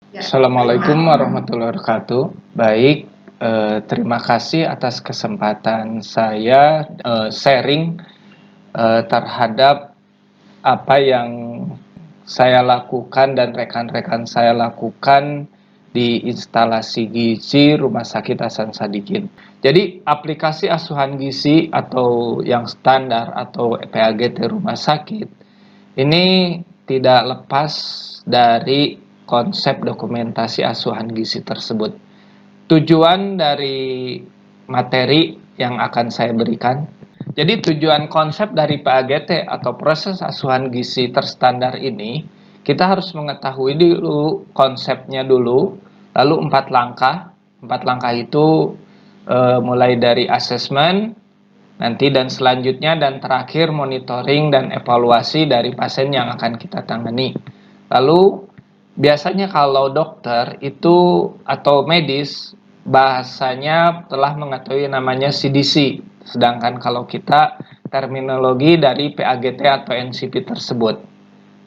Assalamualaikum warahmatullahi wabarakatuh. Baik, terima kasih atas kesempatan saya sharing terhadap apa yang saya lakukan dan rekan-rekan saya lakukan di instalasi gizi Rumah Sakit Hasan Sadikin. Jadi aplikasi asuhan gizi atau yang standar atau PAGT rumah sakit ini tidak lepas dari konsep dokumentasi asuhan gizi tersebut. Tujuan dari materi yang akan saya berikan. Jadi tujuan konsep dari PAGT atau proses asuhan gizi terstandar ini, kita harus mengetahui dulu konsepnya dulu, lalu 4 langkah. 4 langkah itu mulai dari asesmen, nanti dan selanjutnya dan terakhir monitoring dan evaluasi dari pasien yang akan kita tangani. Lalu biasanya kalau dokter itu atau medis bahasanya telah mengetahui namanya CDC, sedangkan kalau kita terminologi dari PAGT atau NCP tersebut.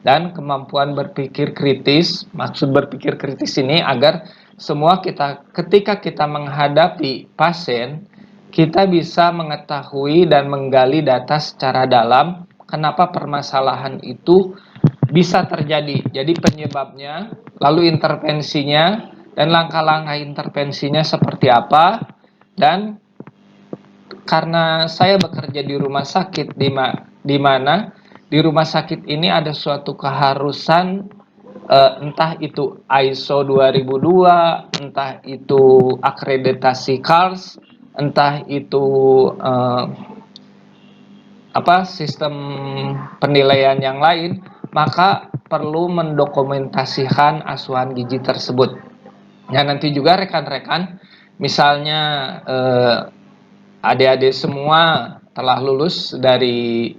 Dan kemampuan berpikir kritis, maksud berpikir kritis ini agar semua ketika kita menghadapi pasien, kita bisa mengetahui dan menggali data secara dalam kenapa permasalahan itu bisa terjadi. Jadi penyebabnya, lalu intervensinya, dan langkah-langkah intervensinya seperti apa. Dan karena saya bekerja di rumah sakit di mana di rumah sakit ini ada suatu keharusan, entah itu ISO 2002, entah itu akreditasi CARS, entah itu eh, sistem penilaian yang lain, maka perlu mendokumentasikan asuhan gizi tersebut. Ya, nanti juga rekan-rekan, misalnya adik-adik semua telah lulus dari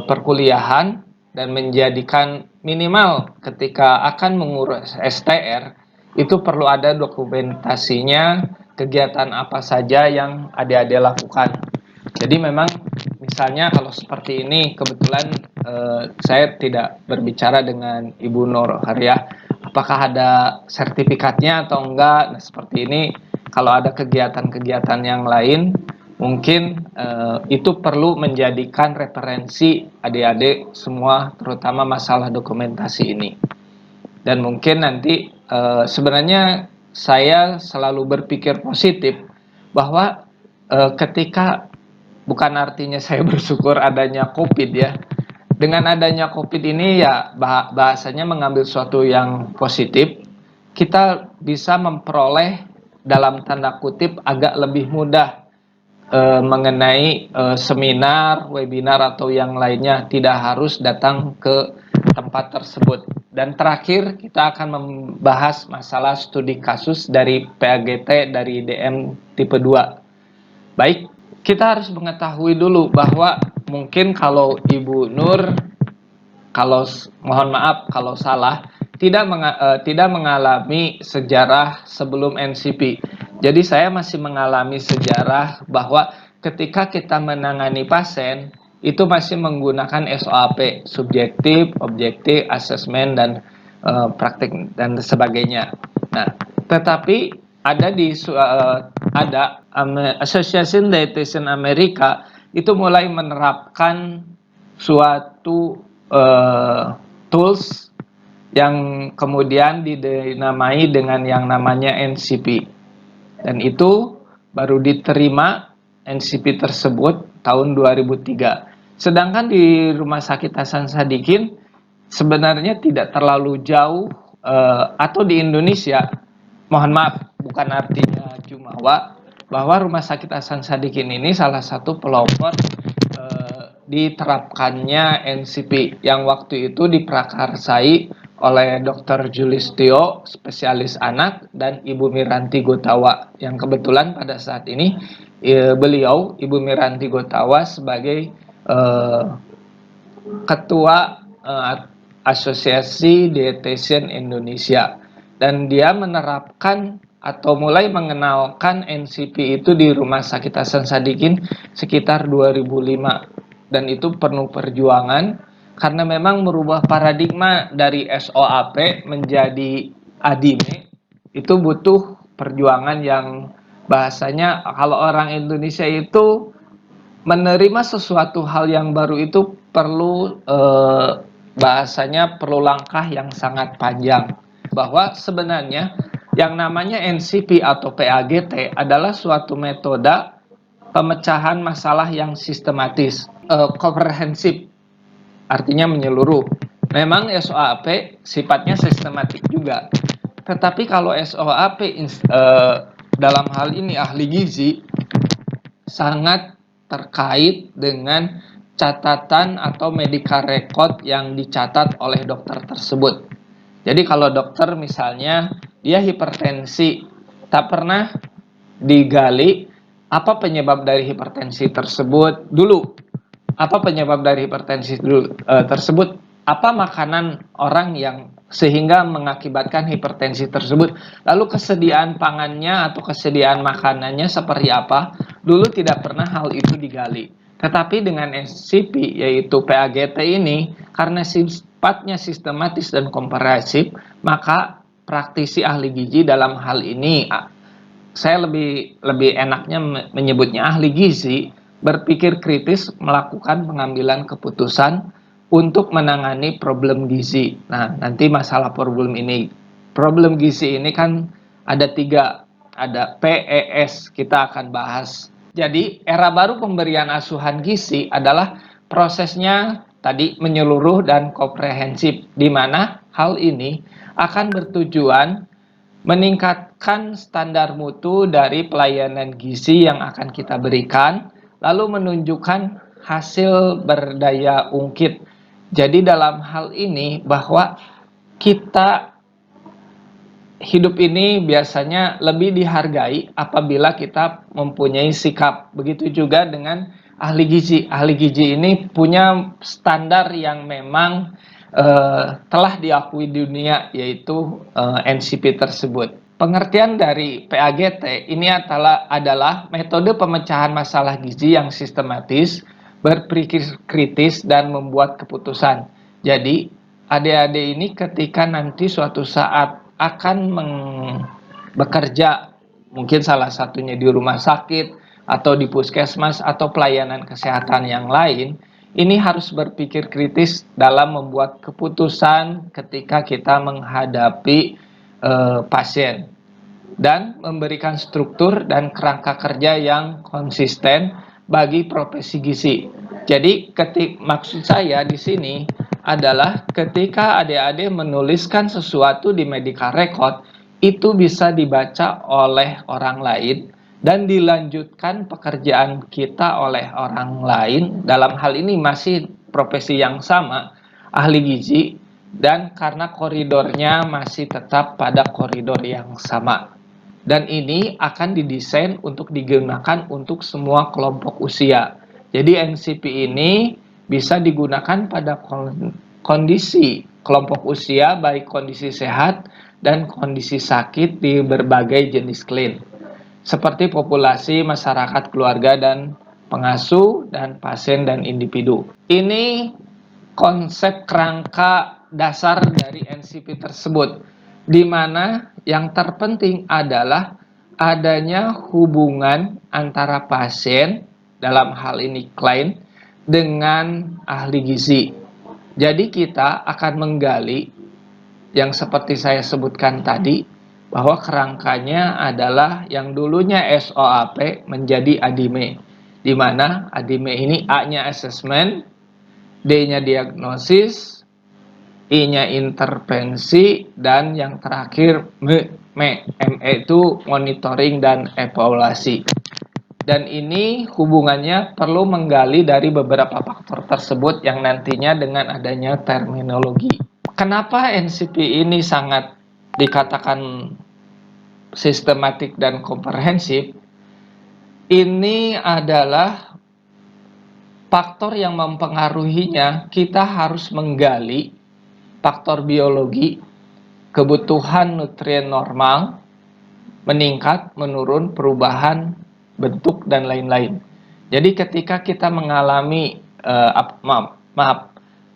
perkuliahan dan menjadikan minimal ketika akan mengurus STR itu perlu ada dokumentasinya, kegiatan apa saja yang adik-adik lakukan. Jadi memang misalnya kalau seperti ini kebetulan saya tidak berbicara dengan Ibu Nur Haryah apakah ada sertifikatnya atau enggak. Nah, seperti ini kalau ada kegiatan-kegiatan yang lain mungkin itu perlu menjadikan referensi adik-adik semua terutama masalah dokumentasi ini. Dan mungkin nanti sebenarnya saya selalu berpikir positif bahwa ketika bukan artinya saya bersyukur adanya COVID ya. Dengan adanya COVID ini ya bahasanya mengambil suatu yang positif, kita bisa memperoleh dalam tanda kutip agak lebih mudah mengenai seminar, webinar atau yang lainnya, tidak harus datang ke tempat tersebut. Dan terakhir kita akan membahas masalah studi kasus dari PAGT dari DM tipe 2. Baik, kita harus mengetahui dulu bahwa mungkin kalau Ibu Nur, kalau mohon maaf kalau salah, tidak mengalami sejarah sebelum NCP. Jadi saya masih mengalami sejarah bahwa ketika kita menangani pasien itu masih menggunakan SOAP, subjektif, objektif, asesmen dan praktik dan sebagainya. Nah, tetapi ada Association Dietitian Amerika itu mulai menerapkan suatu tools yang kemudian dinamai dengan yang namanya NCP, dan itu baru diterima NCP tersebut tahun 2003. Sedangkan di Rumah Sakit Hasan Sadikin sebenarnya tidak terlalu jauh, atau di Indonesia, mohon maaf bukan artinya jumawa, bahwa Rumah Sakit Hasan Sadikin ini salah satu pelopor diterapkannya NCP yang waktu itu diprakarsai oleh Dr. Julistio, spesialis anak, dan Ibu Miranti Gotawa, yang kebetulan pada saat ini beliau, Ibu Miranti Gotawa, sebagai ketua Asosiasi Dietitian Indonesia, dan dia menerapkan atau mulai mengenalkan NCP itu di Rumah Sakit Hasan Sadikin sekitar 2005, dan itu penuh perjuangan karena memang merubah paradigma dari SOAP menjadi ADIME itu butuh perjuangan yang bahasanya kalau orang Indonesia itu menerima sesuatu hal yang baru itu perlu bahasanya perlu langkah yang sangat panjang. Bahwa sebenarnya yang namanya NCP atau PAGT adalah suatu metode pemecahan masalah yang sistematis, komprehensif, artinya menyeluruh. Memang SOAP sifatnya sistematik juga. Tetapi kalau SOAP dalam hal ini ahli gizi sangat terkait dengan catatan atau medical record yang dicatat oleh dokter tersebut. Jadi kalau dokter misalnya dia hipertensi, tak pernah digali apa penyebab dari hipertensi tersebut dulu. Apa penyebab dari hipertensi tersebut? Apa makanan orang yang sehingga mengakibatkan hipertensi tersebut? Lalu kesediaan pangannya atau kesediaan makanannya seperti apa? Dulu tidak pernah hal itu digali. Tetapi dengan SCP yaitu PAGT ini, karena sifatnya sistematis dan komprehensif, maka praktisi ahli gizi dalam hal ini, saya lebih enaknya menyebutnya ahli gizi, berpikir kritis melakukan pengambilan keputusan untuk menangani problem gizi. Nah, nanti masalah problem gizi ini kan ada 3, ada PES, kita akan bahas. Jadi, era baru pemberian asuhan gizi adalah prosesnya tadi menyeluruh dan komprehensif, di mana hal ini akan bertujuan meningkatkan standar mutu dari pelayanan gizi yang akan kita berikan, lalu menunjukkan hasil berdaya ungkit. Jadi dalam hal ini bahwa kita hidup ini biasanya lebih dihargai apabila kita mempunyai sikap. Begitu juga dengan ahli gizi. Ahli gizi ini punya standar yang memang telah diakui dunia, yaitu NCP tersebut. Pengertian dari PAGT ini adalah metode pemecahan masalah gizi yang sistematis, berpikir kritis, dan membuat keputusan. Jadi, adik-adik ini ketika nanti suatu saat akan bekerja, mungkin salah satunya di rumah sakit, atau di puskesmas, atau pelayanan kesehatan yang lain, ini harus berpikir kritis dalam membuat keputusan ketika kita menghadapi pasien, dan memberikan struktur dan kerangka kerja yang konsisten bagi profesi gizi. Jadi maksud saya di sini adalah ketika adik-adik menuliskan sesuatu di medical record, itu bisa dibaca oleh orang lain dan dilanjutkan pekerjaan kita oleh orang lain, dalam hal ini masih profesi yang sama, ahli gizi, dan karena koridornya masih tetap pada koridor yang sama. Dan ini akan didesain untuk digunakan untuk semua kelompok usia. Jadi NCP ini bisa digunakan pada kondisi kelompok usia, baik kondisi sehat dan kondisi sakit di berbagai jenis klin, seperti populasi, masyarakat, keluarga, dan pengasuh, dan pasien dan individu. Ini konsep kerangka dasar dari NCP tersebut, di mana yang terpenting adalah adanya hubungan antara pasien, dalam hal ini klien, dengan ahli gizi. Jadi kita akan menggali yang seperti saya sebutkan tadi, bahwa kerangkanya adalah yang dulunya SOAP menjadi ADIME, di mana ADIME ini A-nya assessment, D-nya diagnosis, I-nya intervensi, dan yang terakhir ME itu monitoring dan evaluasi. Dan ini hubungannya perlu menggali dari beberapa faktor tersebut yang nantinya dengan adanya terminologi. Kenapa NCP ini sangat dikatakan sistematik dan komprehensif? Ini adalah faktor yang mempengaruhinya. Kita harus menggali faktor biologi, kebutuhan nutrien normal, meningkat, menurun, perubahan bentuk, dan lain-lain. Jadi ketika kita mengalami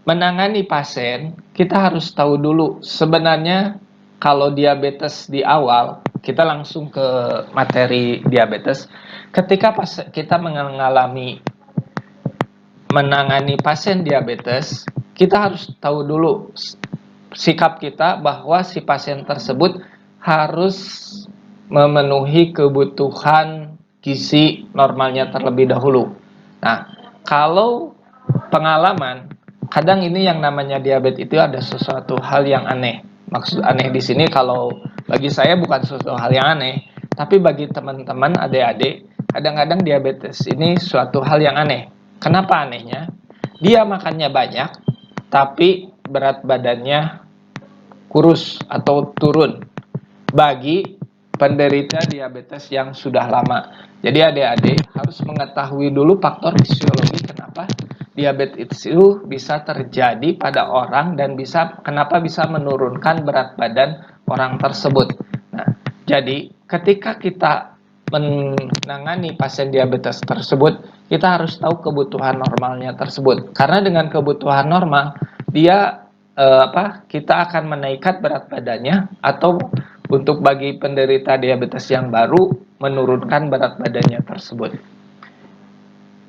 menangani pasien, kita harus tahu dulu sebenarnya kalau diabetes di awal, kita langsung ke materi diabetes. Ketika kita menangani pasien diabetes, kita harus tahu dulu sikap kita bahwa si pasien tersebut harus memenuhi kebutuhan gizi normalnya terlebih dahulu. Nah, kalau pengalaman, kadang ini yang namanya diabetes itu ada sesuatu hal yang aneh. Maksud aneh di sini kalau bagi saya bukan sesuatu hal yang aneh, tapi bagi teman-teman adik-adik, kadang-kadang diabetes ini suatu hal yang aneh. Kenapa anehnya? Dia makannya banyak, tapi berat badannya kurus atau turun bagi penderita diabetes yang sudah lama. Jadi adik-adik harus mengetahui dulu faktor fisiologi kenapa diabetes itu bisa terjadi pada orang dan kenapa bisa menurunkan berat badan orang tersebut. Nah, jadi ketika kita menangani pasien diabetes tersebut, kita harus tahu kebutuhan normalnya tersebut. Karena dengan kebutuhan normal, kita akan menaikkan berat badannya, atau untuk bagi penderita diabetes yang baru menurunkan berat badannya tersebut.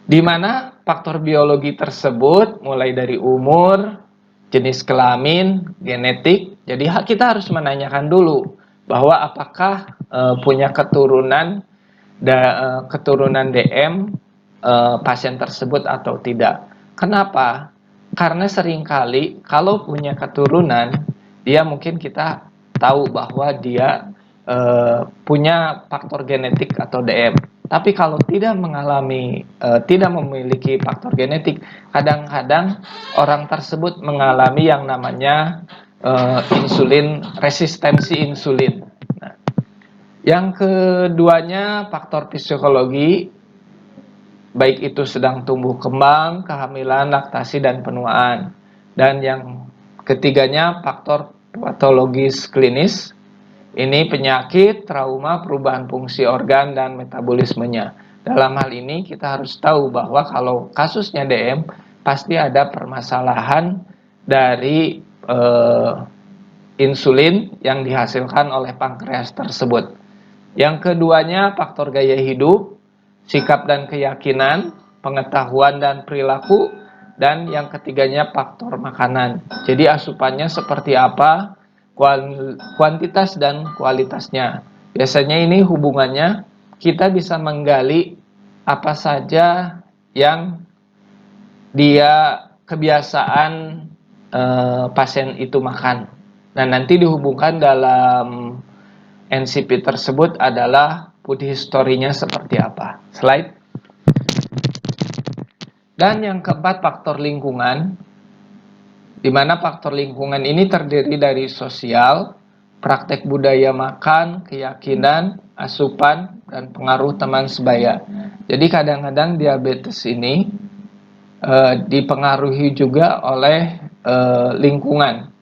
Di mana faktor biologi tersebut mulai dari umur, jenis kelamin, genetik. Jadi kita harus menanyakan dulu bahwa apakah punya keturunan DM pasien tersebut atau tidak. Kenapa? Karena seringkali kalau punya keturunan, dia mungkin kita tahu bahwa dia punya faktor genetik atau DM. Tapi kalau tidak memiliki faktor genetik, kadang-kadang orang tersebut mengalami yang namanya resistensi insulin. Nah, yang keduanya faktor psikologi, baik itu sedang tumbuh kembang, kehamilan, laktasi, dan penuaan. Dan yang ketiganya faktor patologis klinis. Ini penyakit, trauma, perubahan fungsi organ, dan metabolismenya. Dalam hal ini kita harus tahu bahwa kalau kasusnya DM, pasti ada permasalahan dari insulin yang dihasilkan oleh pankreas tersebut. Yang keduanya faktor gaya hidup, sikap dan keyakinan, pengetahuan dan perilaku, dan yang ketiganya faktor makanan. Jadi asupannya seperti apa, kuantitas dan kualitasnya. Biasanya ini hubungannya kita bisa menggali apa saja yang dia kebiasaan pasien itu makan. Nah, nanti dihubungkan dalam NCP tersebut adalah food history-nya seperti apa. Slide. Dan yang keempat faktor lingkungan, di mana faktor lingkungan ini terdiri dari sosial, praktek budaya makan, keyakinan, asupan, dan pengaruh teman sebaya. Jadi kadang-kadang diabetes ini dipengaruhi juga oleh lingkungan.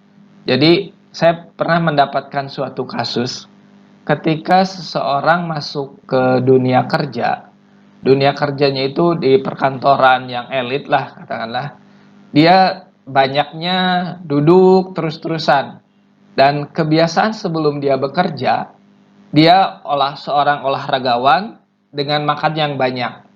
Jadi saya pernah mendapatkan suatu kasus ketika seseorang masuk ke dunia kerjanya itu di perkantoran yang elit lah katakanlah, dia banyaknya duduk terus-terusan, dan kebiasaan sebelum dia bekerja, dia seorang olahragawan dengan makan yang banyak.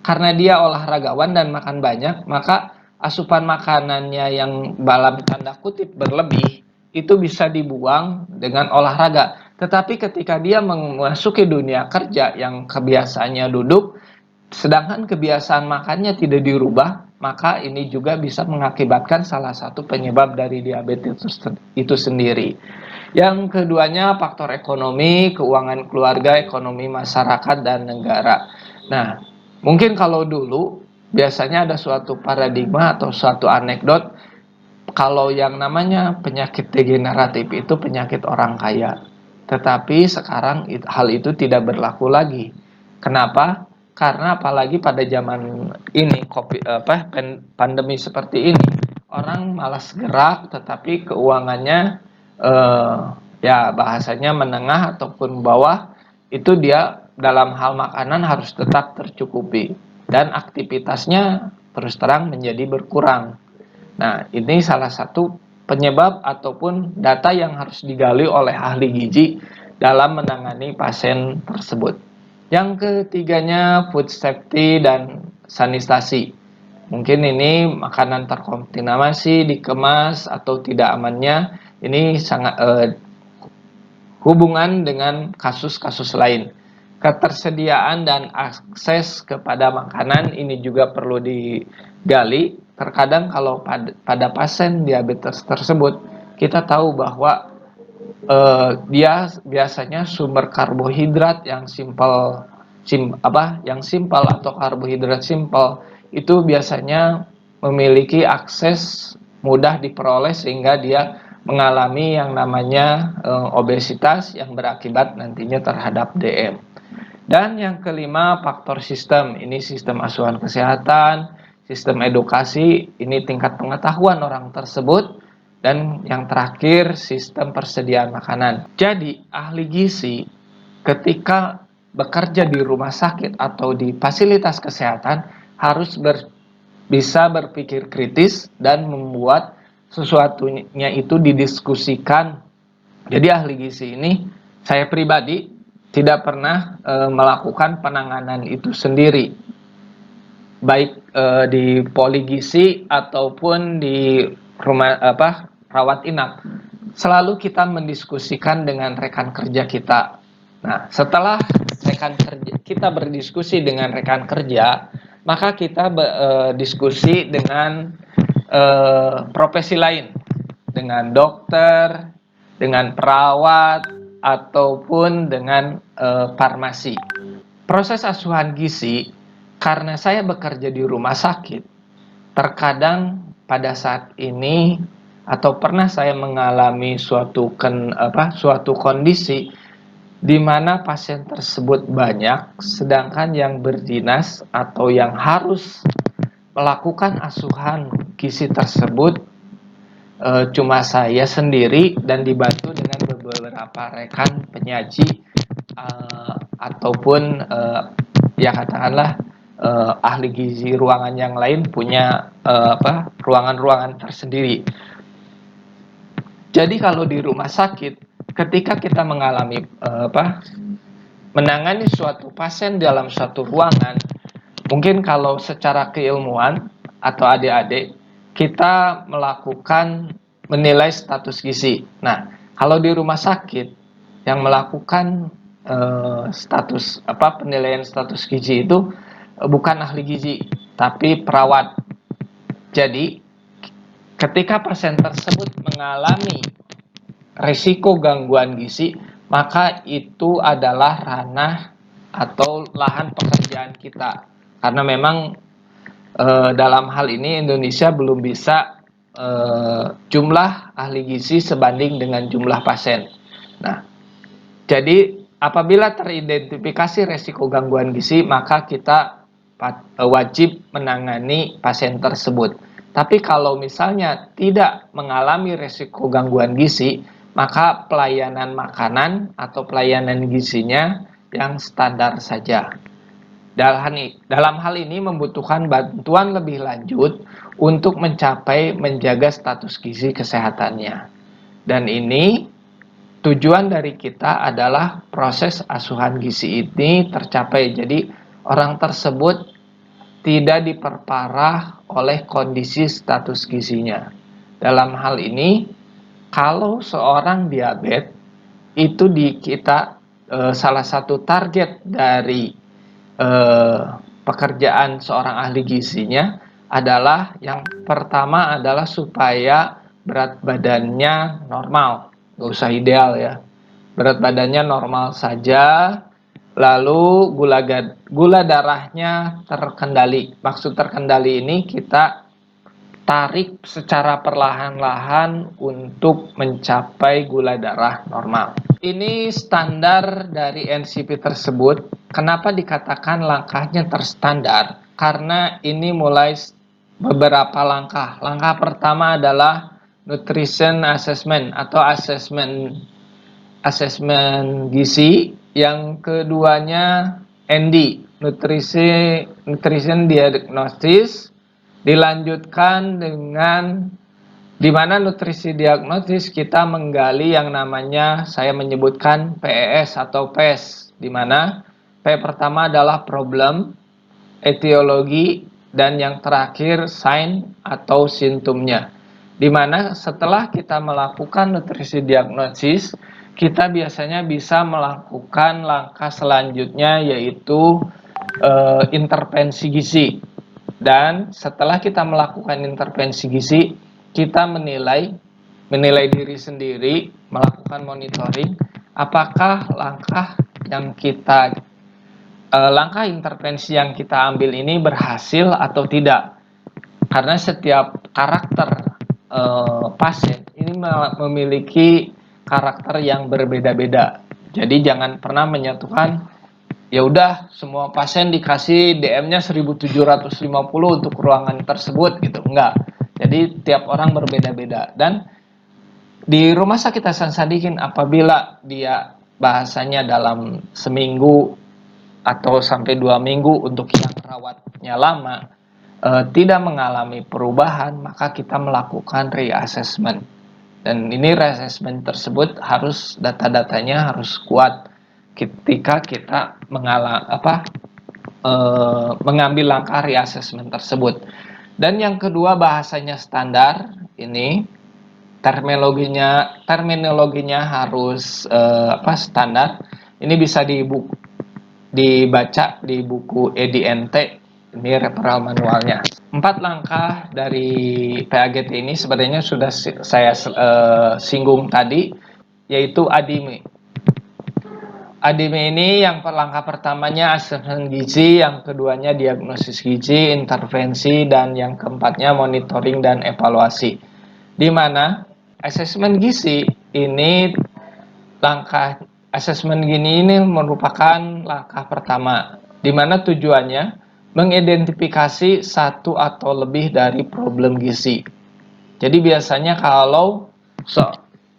Karena dia olahragawan dan makan banyak, maka asupan makanannya yang dalam tanda kutip berlebih itu bisa dibuang dengan olahraga. Tetapi ketika dia memasuki dunia kerja yang kebiasaannya duduk, sedangkan kebiasaan makannya tidak dirubah, maka ini juga bisa mengakibatkan salah satu penyebab dari diabetes itu sendiri. Yang keduanya faktor ekonomi, keuangan keluarga, ekonomi masyarakat, dan negara. Nah, mungkin kalau dulu biasanya ada suatu paradigma atau suatu anekdot, kalau yang namanya penyakit degeneratif itu penyakit orang kaya. Tetapi sekarang hal itu tidak berlaku lagi. Kenapa? Karena apalagi pada zaman ini pandemi seperti ini, orang malas gerak, tetapi keuangannya ya bahasanya menengah ataupun bawah, itu dia dalam hal makanan harus tetap tercukupi, dan aktivitasnya terus terang menjadi berkurang. Nah, ini salah satu penyebab ataupun data yang harus digali oleh ahli gizi dalam menangani pasien tersebut. Yang ketiganya food safety dan sanitasi. Mungkin ini makanan terkontaminasi, dikemas atau tidak amannya ini sangat hubungan dengan kasus-kasus lain. Ketersediaan dan akses kepada makanan ini juga perlu digali. Terkadang kalau pada pasien diabetes tersebut kita tahu bahwa dia biasanya sumber karbohidrat yang simpel atau karbohidrat simpel itu biasanya memiliki akses mudah diperoleh sehingga dia mengalami yang namanya obesitas yang berakibat nantinya terhadap DM. Dan yang kelima, faktor sistem. Ini sistem asuhan kesehatan, sistem edukasi, ini tingkat pengetahuan orang tersebut, dan yang terakhir, sistem persediaan makanan. Jadi, ahli gizi ketika bekerja di rumah sakit atau di fasilitas kesehatan harus bisa berpikir kritis dan membuat sesuatunya itu didiskusikan. Jadi ahli gizi ini, saya pribadi tidak pernah melakukan penanganan itu sendiri, baik di poligisi ataupun di rumah rawat inap. Selalu kita mendiskusikan dengan rekan kerja kita. Nah, setelah rekan kerja kita berdiskusi dengan rekan kerja, maka kita diskusi dengan profesi lain, dengan dokter, dengan perawat, ataupun dengan farmasi. Proses asuhan gizi, karena saya bekerja di rumah sakit, terkadang pada saat ini atau pernah saya mengalami suatu kondisi di mana pasien tersebut banyak, sedangkan yang berdinas atau yang harus melakukan asuhan gizi tersebut cuma saya sendiri dan dibantu dengan beberapa rekan penyaji ataupun ya katakanlah ahli gizi ruangan yang lain punya ruangan-ruangan tersendiri. Jadi kalau di rumah sakit, ketika kita mengalami menangani suatu pasien dalam suatu ruangan, mungkin kalau secara keilmuan atau adik-adik kita melakukan menilai status gizi. Nah, kalau di rumah sakit yang melakukan penilaian status gizi itu bukan ahli gizi, tapi perawat. Jadi, ketika pasien tersebut mengalami risiko gangguan gizi, maka itu adalah ranah atau lahan pekerjaan kita. Karena memang dalam hal ini Indonesia belum bisa jumlah ahli gizi sebanding dengan jumlah pasien. Nah, jadi apabila teridentifikasi risiko gangguan gizi, maka kita wajib menangani pasien tersebut. Tapi kalau misalnya tidak mengalami risiko gangguan gizi, maka pelayanan makanan atau pelayanan gizinya yang standar saja. Dalam hal ini membutuhkan bantuan lebih lanjut untuk menjaga status gizi kesehatannya. Dan ini tujuan dari kita adalah proses asuhan gizi ini tercapai. Jadi orang tersebut tidak diperparah oleh kondisi status gizinya. Dalam hal ini, kalau seorang diabetes itu salah satu target dari pekerjaan seorang ahli gizinya adalah yang pertama adalah supaya berat badannya normal, nggak usah ideal ya, berat badannya normal saja, lalu gula darahnya terkendali. Maksud terkendali ini kita tarik secara perlahan-lahan untuk mencapai gula darah normal. Ini standar dari NCP tersebut. Kenapa dikatakan langkahnya terstandar? Karena ini mulai beberapa langkah. Langkah pertama adalah nutrition assessment atau asesmen gizi. Yang keduanya ND, nutrition diagnosis. Dilanjutkan dengan Di mana nutrisi diagnosis kita menggali yang namanya, saya menyebutkan PES atau PES, di mana P pertama adalah problem, etiologi, dan yang terakhir sign atau simptomnya. Di mana setelah kita melakukan nutrisi diagnosis, kita biasanya bisa melakukan langkah selanjutnya, yaitu intervensi gizi. Dan setelah kita melakukan intervensi gizi, kita menilai diri sendiri, melakukan monitoring apakah langkah intervensi yang kita ambil ini berhasil atau tidak. Karena setiap karakter pasien ini memiliki karakter yang berbeda-beda. Jadi jangan pernah menyatukan, ya udah semua pasien dikasih DM-nya 1750 untuk ruangan tersebut gitu. Enggak. Jadi tiap orang berbeda-beda. Dan di Rumah Sakit Hasan Sadikin, apabila dia bahasanya dalam seminggu atau sampai 2 minggu untuk yang rawatnya lama tidak mengalami perubahan, maka kita melakukan reassessment. Dan ini reassessment tersebut harus data-datanya harus kuat ketika kita mengambil langkah reassessment tersebut. Dan yang kedua, bahasanya standar. Ini terminologinya harus standar. Ini bisa dibaca di buku EDNT, ini referral manualnya. 4 langkah dari PAGT ini sebenarnya sudah saya singgung tadi, yaitu ADIME. ADIME ini yang langkah pertamanya asesmen gizi, yang keduanya diagnosis gizi, intervensi, dan yang keempatnya monitoring dan evaluasi. Di mana asesmen gizi ini ini merupakan langkah pertama, di mana tujuannya mengidentifikasi satu atau lebih dari problem gizi. Jadi biasanya kalau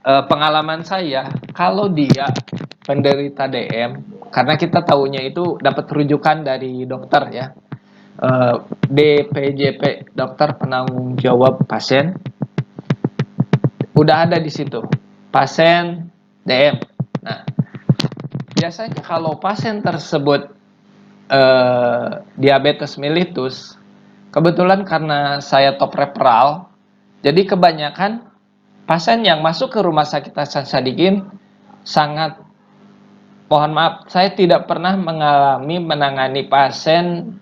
pengalaman saya, kalau dia penderita DM, karena kita tahunya itu dapat rujukan dari dokter ya, DPJP, dokter penanggung jawab pasien, udah ada di situ pasien DM. Nah, biasanya kalau pasien tersebut diabetes mellitus, kebetulan karena saya top referral, jadi kebanyakan pasien yang masuk ke Rumah Sakit Hasan Sadikin sangat, mohon maaf, saya tidak pernah menangani pasien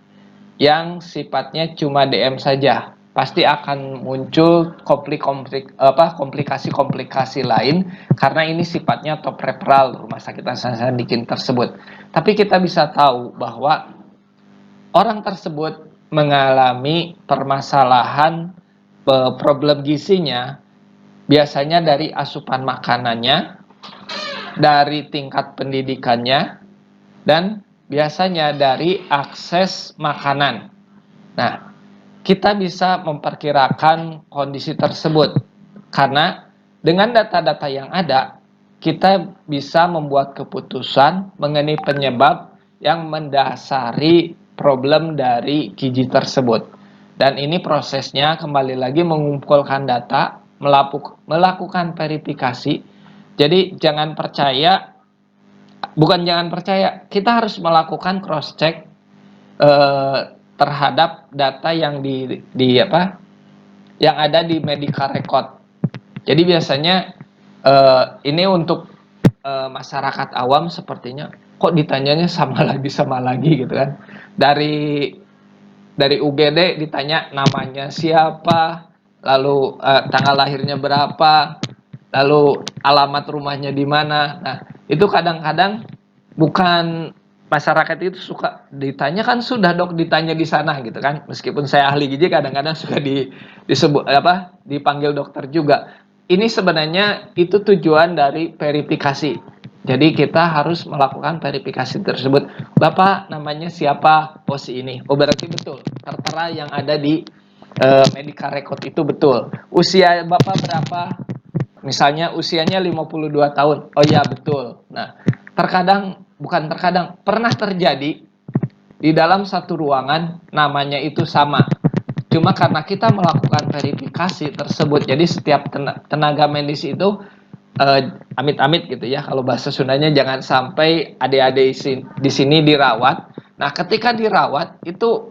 yang sifatnya cuma DM saja. Pasti akan muncul komplikasi-komplikasi lain, karena ini sifatnya top referral Rumah Sakit Hasan Sadikin tersebut. Tapi kita bisa tahu bahwa orang tersebut mengalami permasalahan problem gizinya biasanya dari asupan makanannya, dari tingkat pendidikannya, dan biasanya dari akses makanan. Nah, kita bisa memperkirakan kondisi tersebut karena dengan data-data yang ada, kita bisa membuat keputusan mengenai penyebab yang mendasari problem dari gizi tersebut. Dan ini prosesnya kembali lagi mengumpulkan data, melakukan verifikasi. Jadi jangan percaya, kita harus melakukan cross check terhadap data yang yang ada di medical record. Jadi biasanya ini untuk masyarakat awam sepertinya kok ditanyanya sama lagi gitu kan. Dari UGD ditanya namanya siapa, lalu tanggal lahirnya berapa, lalu alamat rumahnya di mana. Nah, itu kadang-kadang bukan, masyarakat itu suka ditanya, kan sudah dok ditanya di sana gitu kan. Meskipun saya ahli gizi, kadang-kadang suka dipanggil dokter juga. Ini sebenarnya itu tujuan dari verifikasi. Jadi kita harus melakukan verifikasi tersebut. Bapak namanya siapa? Oh si ini. Oh berarti betul. Tertera yang ada di medical record itu betul. Usia Bapak berapa? Misalnya usianya 52 tahun. Oh iya betul. Nah, pernah terjadi di dalam satu ruangan namanya itu sama. Cuma karena kita melakukan verifikasi tersebut, jadi setiap tenaga medis itu amit-amit gitu ya, kalau bahasa Sundanya, jangan sampai adik-adik di sini dirawat. Nah, ketika dirawat itu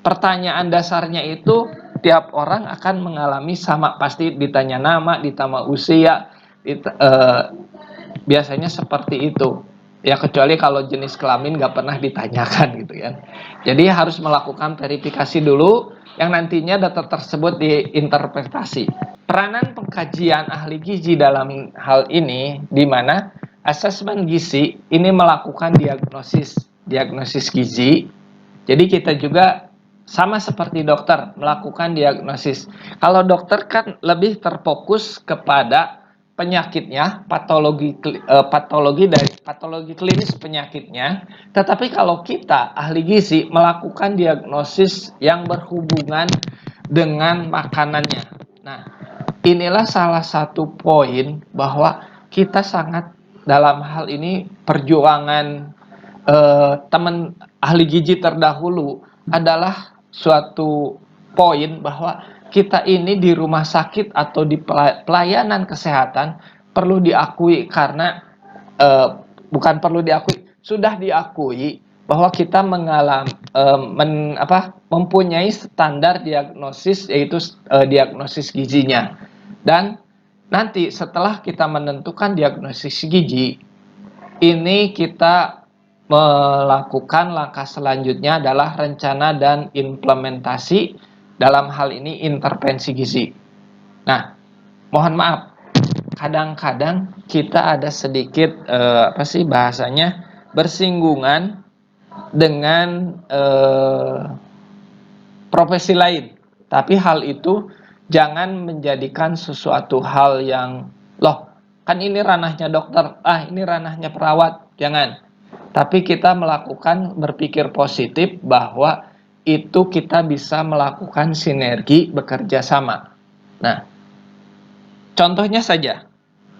pertanyaan dasarnya itu tiap orang akan mengalami sama, pasti ditanya nama, ditanya usia, biasanya seperti itu. Ya kecuali kalau jenis kelamin nggak pernah ditanyakan gitu ya. Jadi harus melakukan verifikasi dulu yang nantinya data tersebut diinterpretasi. Peranan pengkajian ahli gizi dalam hal ini di mana asesmen gizi ini melakukan diagnosis gizi. Jadi kita juga sama seperti dokter melakukan diagnosis. Kalau dokter kan lebih terfokus kepada penyakitnya, patologi klinis penyakitnya. Tetapi kalau kita ahli gizi melakukan diagnosis yang berhubungan dengan makanannya. Nah, inilah salah satu poin bahwa kita sangat dalam hal ini perjuangan teman ahli gizi terdahulu adalah suatu poin bahwa kita ini di rumah sakit atau di pelayanan kesehatan perlu diakui karena bukan perlu diakui, sudah diakui bahwa kita mempunyai standar diagnosis, yaitu diagnosis gizinya. Dan nanti setelah kita menentukan diagnosis gizi, ini kita melakukan langkah selanjutnya adalah rencana dan implementasi, dalam hal ini intervensi gizi. Nah, mohon maaf, kadang-kadang kita ada sedikit bahasanya bersinggungan dengan profesi lain. Tapi hal itu jangan menjadikan sesuatu hal yang loh, kan ini ranahnya dokter, ini ranahnya perawat. Jangan. Tapi kita melakukan berpikir positif bahwa itu kita bisa melakukan sinergi bekerja sama. Nah, contohnya saja,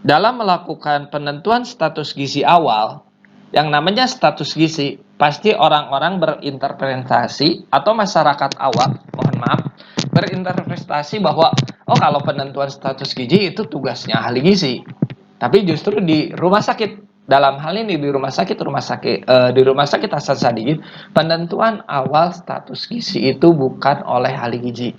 dalam melakukan penentuan status gizi awal, yang namanya status gizi, pasti orang-orang berinterpretasi atau masyarakat awam, mohon maaf, berinterpretasi bahwa oh kalau penentuan status gizi itu tugasnya ahli gizi. Tapi justru di rumah sakit, dalam hal ini di rumah sakit Hasan Sadikin, penentuan awal status gizi itu bukan oleh ahli gizi,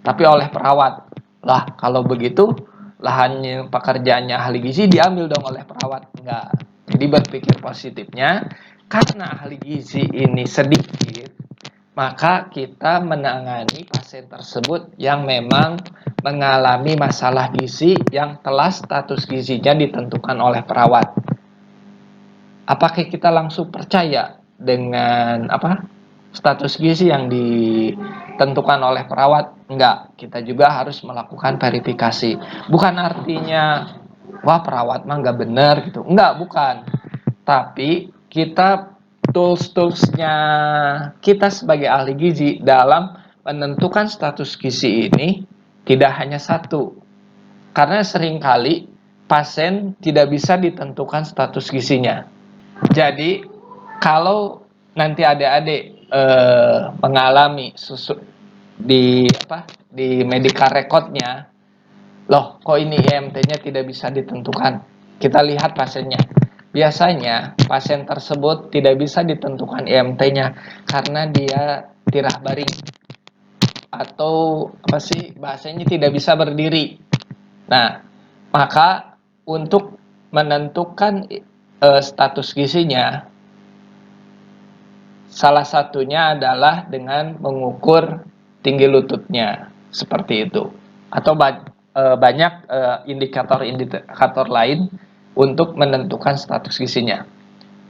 tapi oleh perawat. Lah, kalau begitu lahannya pekerjaannya ahli gizi diambil dong oleh perawat. Enggak. Jadi berpikir positifnya, karena ahli gizi ini sedikit, maka kita menangani pasien tersebut yang memang mengalami masalah gizi yang telah status gizinya ditentukan oleh perawat. Apakah kita langsung percaya dengan status gizi yang ditentukan oleh perawat? Enggak, kita juga harus melakukan verifikasi. Bukan artinya wah perawat mah nggak benar gitu. Enggak, bukan. Tapi kita tools-toolsnya kita sebagai ahli gizi dalam menentukan status gizi ini tidak hanya satu. Karena seringkali pasien tidak bisa ditentukan status gizinya. Jadi kalau nanti adik-adik mengalami di medical recordnya, loh kok ini IMT-nya tidak bisa ditentukan, kita lihat pasiennya. Biasanya pasien tersebut tidak bisa ditentukan IMT-nya karena dia tirah baring atau bahasanya tidak bisa berdiri. Nah, maka untuk menentukan status gizinya, salah satunya adalah dengan mengukur tinggi lututnya, seperti itu. Atau banyak indikator-indikator lain untuk menentukan status gizinya.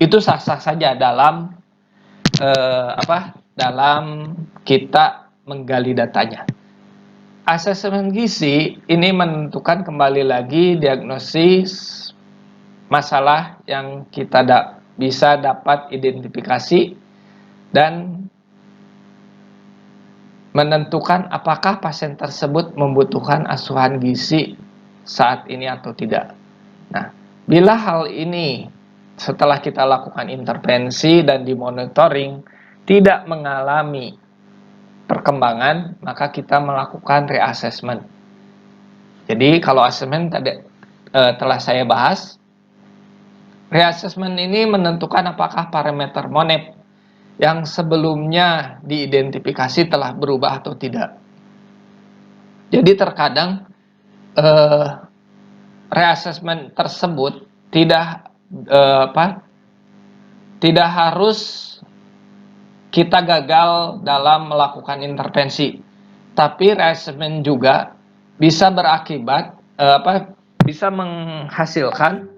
Itu sah-sah saja dalam dalam kita menggali datanya. Asesmen gizi ini menentukan kembali lagi diagnosis masalah yang kita bisa dapat identifikasi dan menentukan apakah pasien tersebut membutuhkan asuhan gizi saat ini atau tidak. Nah, bila hal ini setelah kita lakukan intervensi dan dimonitoring tidak mengalami perkembangan, maka kita melakukan reassessment. Jadi kalau asesmen tadi telah saya bahas, reassessment ini menentukan apakah parameter MONEP yang sebelumnya diidentifikasi telah berubah atau tidak. Jadi terkadang reassessment tersebut tidak harus kita gagal dalam melakukan intervensi, tapi reassessment juga bisa berakibat bisa menghasilkan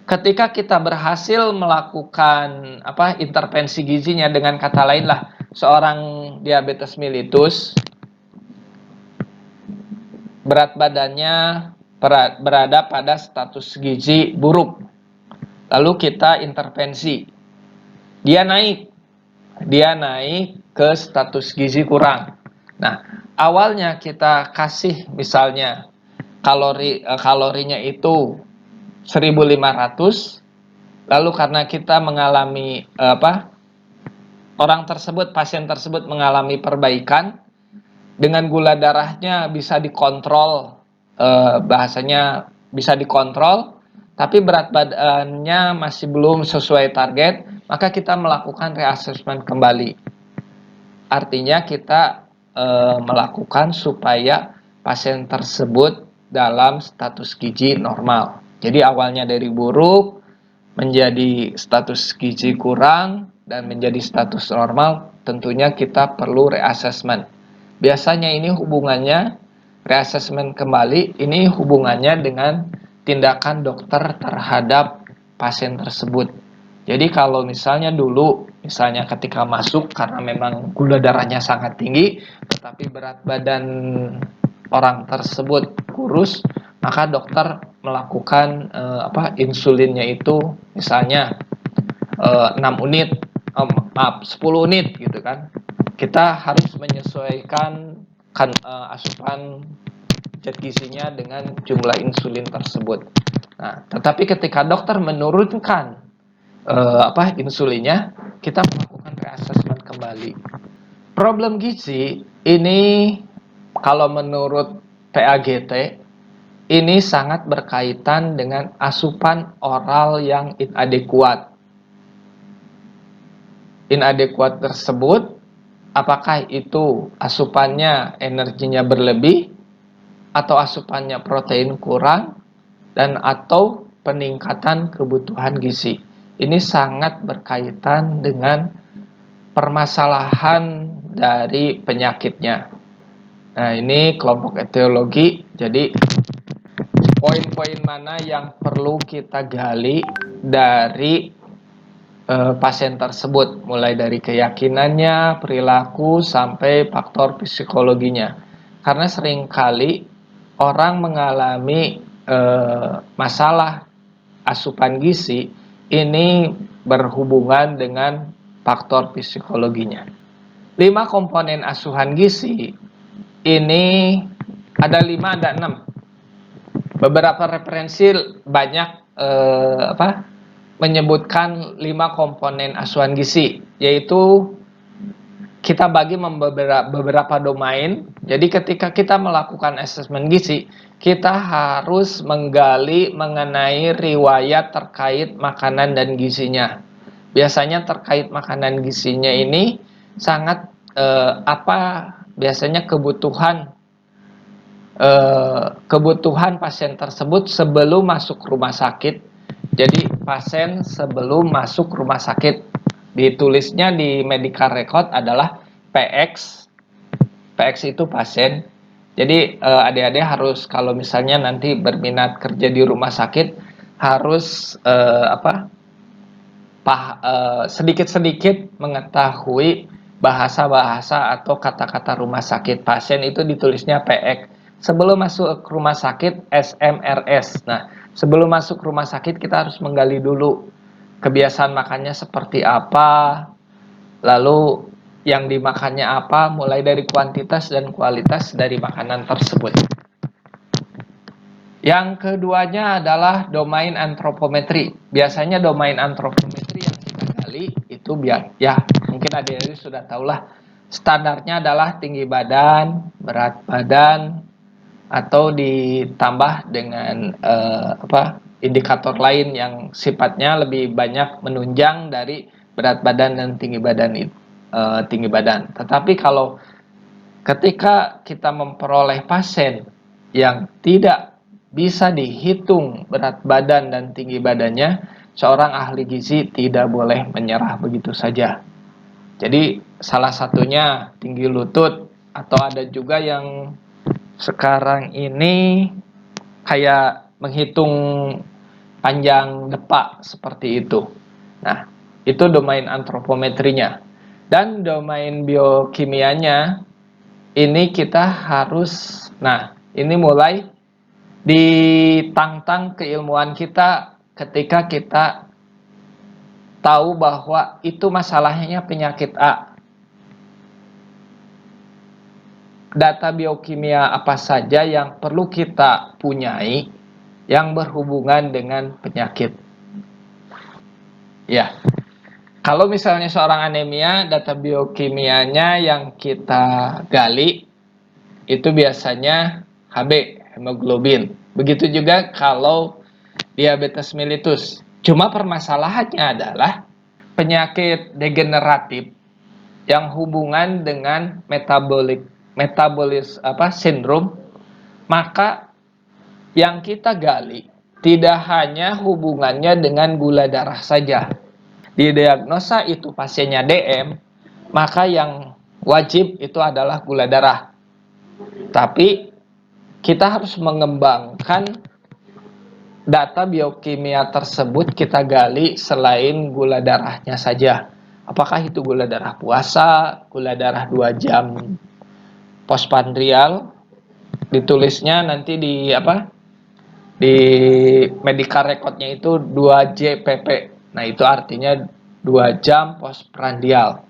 ketika kita berhasil melakukan intervensi gizinya. Dengan kata lain lah, seorang diabetes mellitus berat badannya berada pada status gizi buruk, lalu kita intervensi, dia naik ke status gizi kurang. Nah, awalnya kita kasih misalnya kalorinya itu 1500, lalu karena kita mengalami pasien tersebut mengalami perbaikan, dengan gula darahnya bisa dikontrol, bahasanya bisa dikontrol, tapi berat badannya masih belum sesuai target, maka kita melakukan reassessment kembali. Artinya kita melakukan supaya pasien tersebut dalam status gizi normal. Jadi awalnya dari buruk menjadi status gizi kurang dan menjadi status normal, tentunya kita perlu reassessment. Biasanya ini hubungannya, reassessment kembali ini hubungannya dengan tindakan dokter terhadap pasien tersebut. Jadi kalau misalnya ketika masuk karena memang gula darahnya sangat tinggi, tetapi berat badan orang tersebut kurus, maka dokter melakukan insulinnya itu misalnya 6 unit, 10 unit gitu kan. Kita harus menyesuaikan asupan zat gizinya dengan jumlah insulin tersebut. Nah, tetapi ketika dokter menurunkan insulinnya, kita melakukan reassessment kembali. Problem gizi ini kalau menurut PAGT ini sangat berkaitan dengan asupan oral yang inadekuat. Inadekuat tersebut, apakah itu asupannya energinya berlebih, atau asupannya protein kurang, dan atau peningkatan kebutuhan gizi. Ini sangat berkaitan dengan permasalahan dari penyakitnya. Nah, ini kelompok etiologi. Jadi poin-poin mana yang perlu kita gali dari pasien tersebut, mulai dari keyakinannya, perilaku, sampai faktor psikologinya. Karena seringkali orang mengalami masalah asupan gizi ini berhubungan dengan faktor psikologinya. 5 komponen asuhan gizi ini ada 5, ada 6. Beberapa referensi banyak menyebutkan 5 komponen asuhan gizi, yaitu kita bagi beberapa domain. Jadi ketika kita melakukan asesmen gizi, kita harus menggali mengenai riwayat terkait makanan dan gizinya. Biasanya terkait makanan gizinya ini sangat biasanya kebutuhan pasien tersebut sebelum masuk rumah sakit. Jadi pasien sebelum masuk rumah sakit, ditulisnya di medical record adalah PX. PX itu pasien. Jadi adik-adik harus, kalau misalnya nanti berminat kerja di rumah sakit, harus sedikit-sedikit mengetahui bahasa-bahasa atau kata-kata rumah sakit. Pasien itu ditulisnya PX. Sebelum masuk ke rumah sakit, SMRS. Nah, sebelum masuk rumah sakit kita harus menggali dulu kebiasaan makannya seperti apa, lalu yang dimakannya apa, mulai dari kuantitas dan kualitas dari makanan tersebut. Yang keduanya adalah domain antropometri. Biasanya domain antropometri yang kita gali itu mungkin adik-adik sudah tahulah, Standarnya adalah tinggi badan, berat badan, atau ditambah dengan indikator lain yang sifatnya lebih banyak menunjang dari berat badan dan tinggi badan. Tetapi kalau ketika kita memperoleh pasien yang tidak bisa dihitung berat badan dan tinggi badannya, seorang ahli gizi tidak boleh menyerah begitu saja. Jadi salah satunya tinggi lutut, atau ada juga yang sekarang ini kayak menghitung panjang depak seperti itu. Nah, itu domain antropometrinya. Dan domain biokimianya ini kita harus, nah ini mulai ditantang keilmuan kita ketika kita tahu bahwa itu masalahnya penyakit A. Data biokimia apa saja yang perlu kita punyai yang berhubungan dengan penyakit. Ya, kalau misalnya seorang anemia, data biokimianya yang kita gali itu biasanya Hb, hemoglobin. Begitu juga kalau diabetes mellitus. Cuma permasalahannya adalah penyakit degeneratif yang hubungan dengan metabolis sindrom, maka yang kita gali tidak hanya hubungannya dengan gula darah saja. Didiagnosa itu pasiennya DM, maka yang wajib itu adalah gula darah. Tapi kita harus mengembangkan data biokimia tersebut, kita gali selain gula darahnya saja. Apakah itu gula darah puasa, gula darah 2 jam postprandial, ditulisnya nanti di medical recordnya itu 2 JPP. Nah, itu artinya 2 jam postprandial.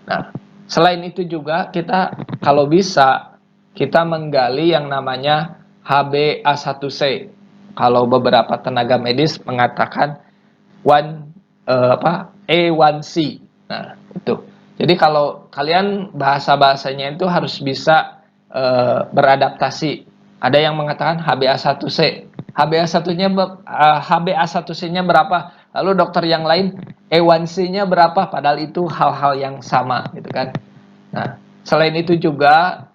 Nah, selain itu juga kita kalau bisa kita menggali yang namanya HbA1c. Kalau beberapa tenaga medis mengatakan A1C. Nah, itu. Jadi kalau kalian bahasa-bahasanya itu harus bisa beradaptasi. Ada yang mengatakan HbA1c. HbA1c-nya berapa? Lalu dokter yang lain A1C-nya berapa? Padahal itu hal-hal yang sama, gitu kan. Nah, selain itu juga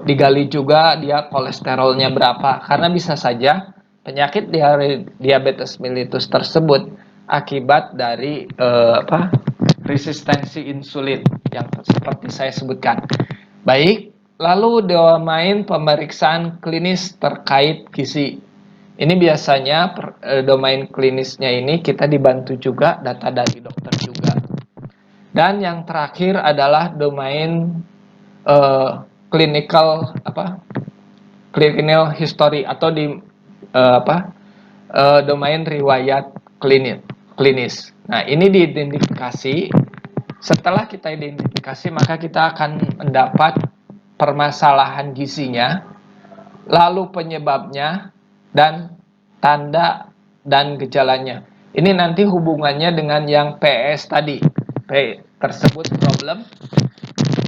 digali juga dia kolesterolnya berapa, karena bisa saja penyakit diabetes mellitus tersebut akibat dari resistensi insulin yang seperti saya sebutkan. Baik, lalu domain pemeriksaan klinis terkait gizi. Ini biasanya domain klinisnya ini kita dibantu juga data dari dokter juga. Dan yang terakhir adalah domain clinical history, atau domain riwayat klinis. Nah, ini diidentifikasi. Setelah kita identifikasi, maka kita akan mendapat permasalahan gizinya, lalu penyebabnya, dan tanda dan gejalanya. Ini nanti hubungannya dengan yang PS tadi. P tersebut problem,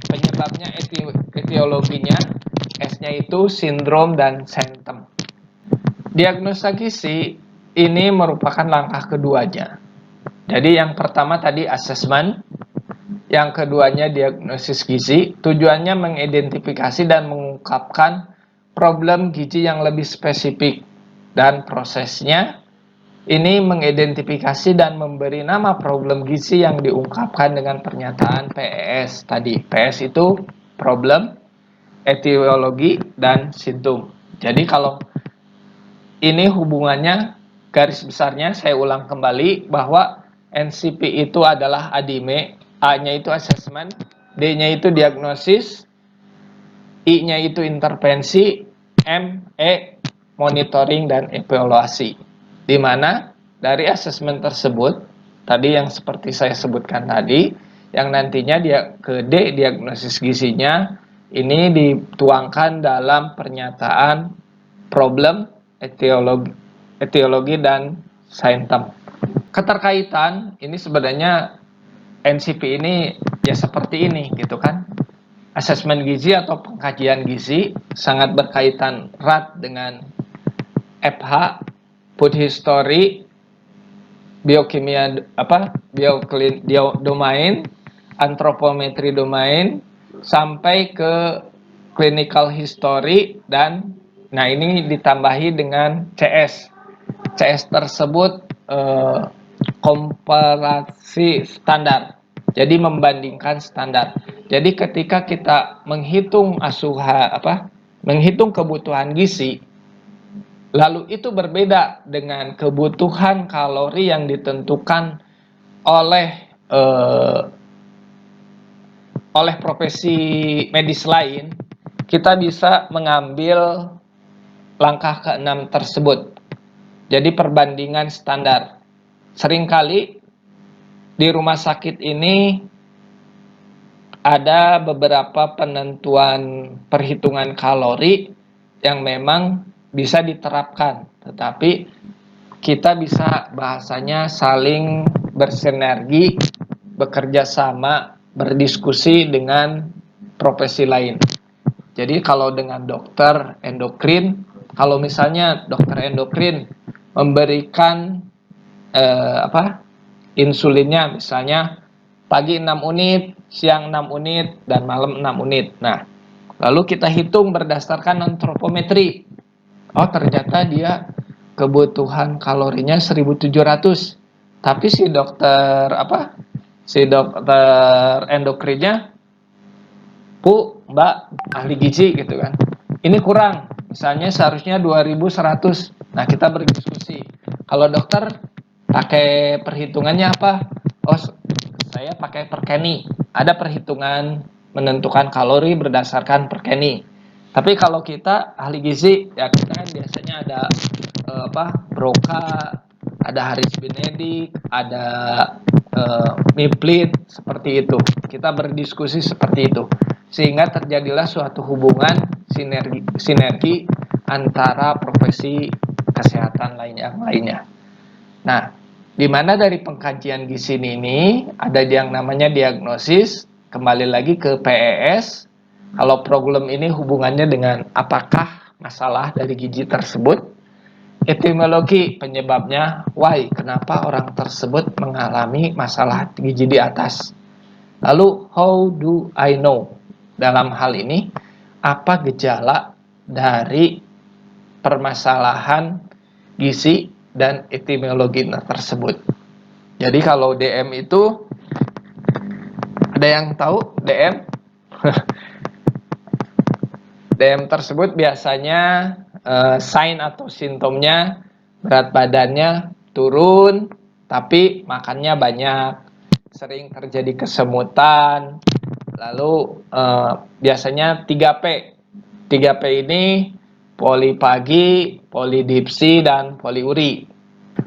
penyebabnya etiologinya, S-nya itu sindrom dan symptom. Diagnosa gizi ini merupakan langkah keduanya. Jadi yang pertama tadi assessment, yang keduanya diagnosis gizi. Tujuannya mengidentifikasi dan mengungkapkan problem gizi yang lebih spesifik, dan prosesnya ini mengidentifikasi dan memberi nama problem gizi yang diungkapkan dengan pernyataan PES tadi. PES itu problem, etiologi, dan simptom. Jadi kalau ini hubungannya, garis besarnya saya ulang kembali bahwa NCP itu adalah ADIME, A-nya itu assessment, D-nya itu diagnosis, I-nya itu intervensi, M, E, monitoring dan evaluasi. Di mana dari asesmen tersebut, tadi yang seperti saya sebutkan tadi, yang nantinya dia ke D, diagnosis gizinya, ini dituangkan dalam pernyataan problem, etiologi dan symptom. Keterkaitan ini sebenarnya NCP ini ya seperti ini gitu kan. Asesmen gizi atau pengkajian gizi sangat berkaitan erat dengan FH, food history, biokimia domain, antropometri domain, sampai ke clinical history, dan nah ini ditambahi dengan CS. CS tersebut komparasi standar. Jadi membandingkan standar. Jadi ketika kita menghitung menghitung kebutuhan gizi, lalu itu berbeda dengan kebutuhan kalori yang ditentukan oleh eh, oleh profesi medis lain, kita bisa mengambil langkah keenam tersebut. Jadi perbandingan standar. Seringkali di rumah sakit ini ada beberapa penentuan perhitungan kalori yang memang bisa diterapkan, tetapi kita bisa bahasanya saling bersinergi, bekerja sama, berdiskusi dengan profesi lain. Jadi kalau dengan dokter endokrin, kalau misalnya dokter endokrin memberikan insulinnya misalnya pagi 6 unit, siang 6 unit, dan malam 6 unit. Nah, lalu kita hitung berdasarkan antropometri. Oh, ternyata dia kebutuhan kalorinya 1700. Tapi si dokter endokrinnya, Mbak, ahli gizi gitu kan. Ini kurang. Misalnya seharusnya 2100. Nah, kita berdiskusi. Kalau dokter pakai perhitungannya apa? Oh, saya pakai perkeni. Ada perhitungan menentukan kalori berdasarkan perkeni. Tapi kalau kita ahli gizi, ya kita kan biasanya ada Broca, ada Haris Benedik, ada Miplit, seperti itu. Kita berdiskusi seperti itu. Sehingga terjadilah suatu hubungan sinergi antara profesi kesehatan lainnya. Nah, di mana dari pengkajian gizi ini ada yang namanya diagnosis, kembali lagi ke PES. Kalau problem ini hubungannya dengan apakah masalah dari gizi tersebut, etimologi penyebabnya, why, kenapa orang tersebut mengalami masalah gizi di atas. Lalu, how do I know? Dalam hal ini, apa gejala dari permasalahan gizi dan etimologi tersebut. Jadi kalau DM itu, ada yang tahu DM? DM tersebut biasanya sign atau simptomnya berat badannya turun, tapi makannya banyak, sering terjadi kesemutan, lalu biasanya 3P. 3P ini polipagi, polidipsi, dan poliuri.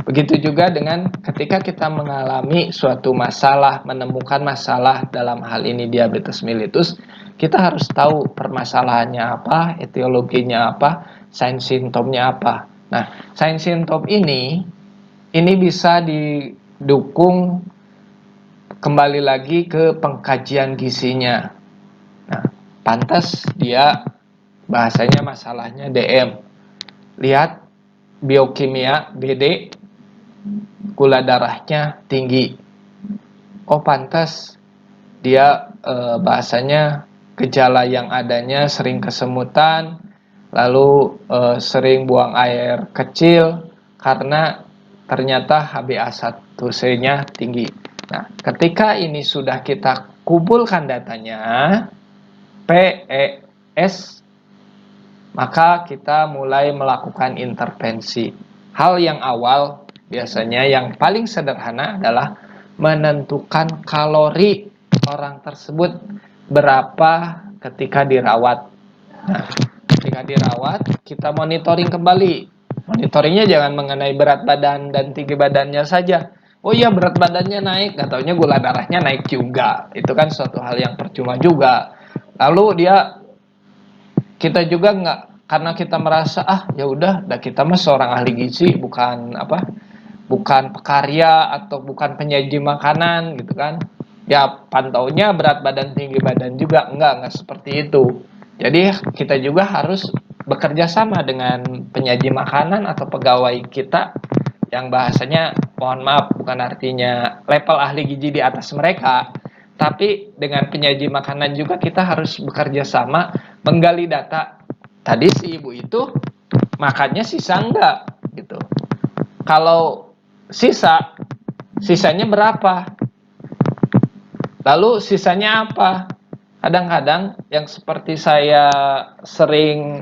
Begitu juga dengan ketika kita mengalami suatu masalah, menemukan masalah, dalam hal ini diabetes mellitus, kita harus tahu permasalahannya apa, etiologinya apa, sign simptomnya apa. Nah, sign simptom ini bisa didukung kembali lagi ke pengkajian gizinya. Nah, pantas dia bahasanya masalahnya DM. Lihat biokimia BD, gula darahnya tinggi. Oh, pantas dia bahasanya gejala yang adanya sering kesemutan, lalu sering buang air kecil karena ternyata HbA1c-nya tinggi. Nah, ketika ini sudah kita kumpulkan datanya, PES, maka kita mulai melakukan intervensi. Hal yang awal biasanya yang paling sederhana adalah menentukan kalori orang tersebut berapa ketika dirawat. Nah, ketika dirawat, kita monitoring kembali. Monitoringnya jangan mengenai berat badan dan tinggi badannya saja. Oh iya, berat badannya naik, nggak taunya gula darahnya naik juga. Itu kan suatu hal yang percuma juga. Lalu kita juga nggak, karena kita merasa ya udah, kita mah seorang ahli gizi, bukan pekarya atau bukan penyaji makanan gitu kan. ya pantaunya berat badan tinggi badan juga, enggak seperti itu. Jadi kita juga harus bekerja sama dengan penyaji makanan atau pegawai kita yang bahasanya, mohon maaf, bukan artinya level ahli gizi di atas mereka, tapi dengan penyaji makanan juga kita harus bekerja sama menggali data. Tadi si ibu itu makannya sisa enggak gitu. Kalau sisanya berapa? Lalu sisanya apa? Kadang-kadang yang seperti saya sering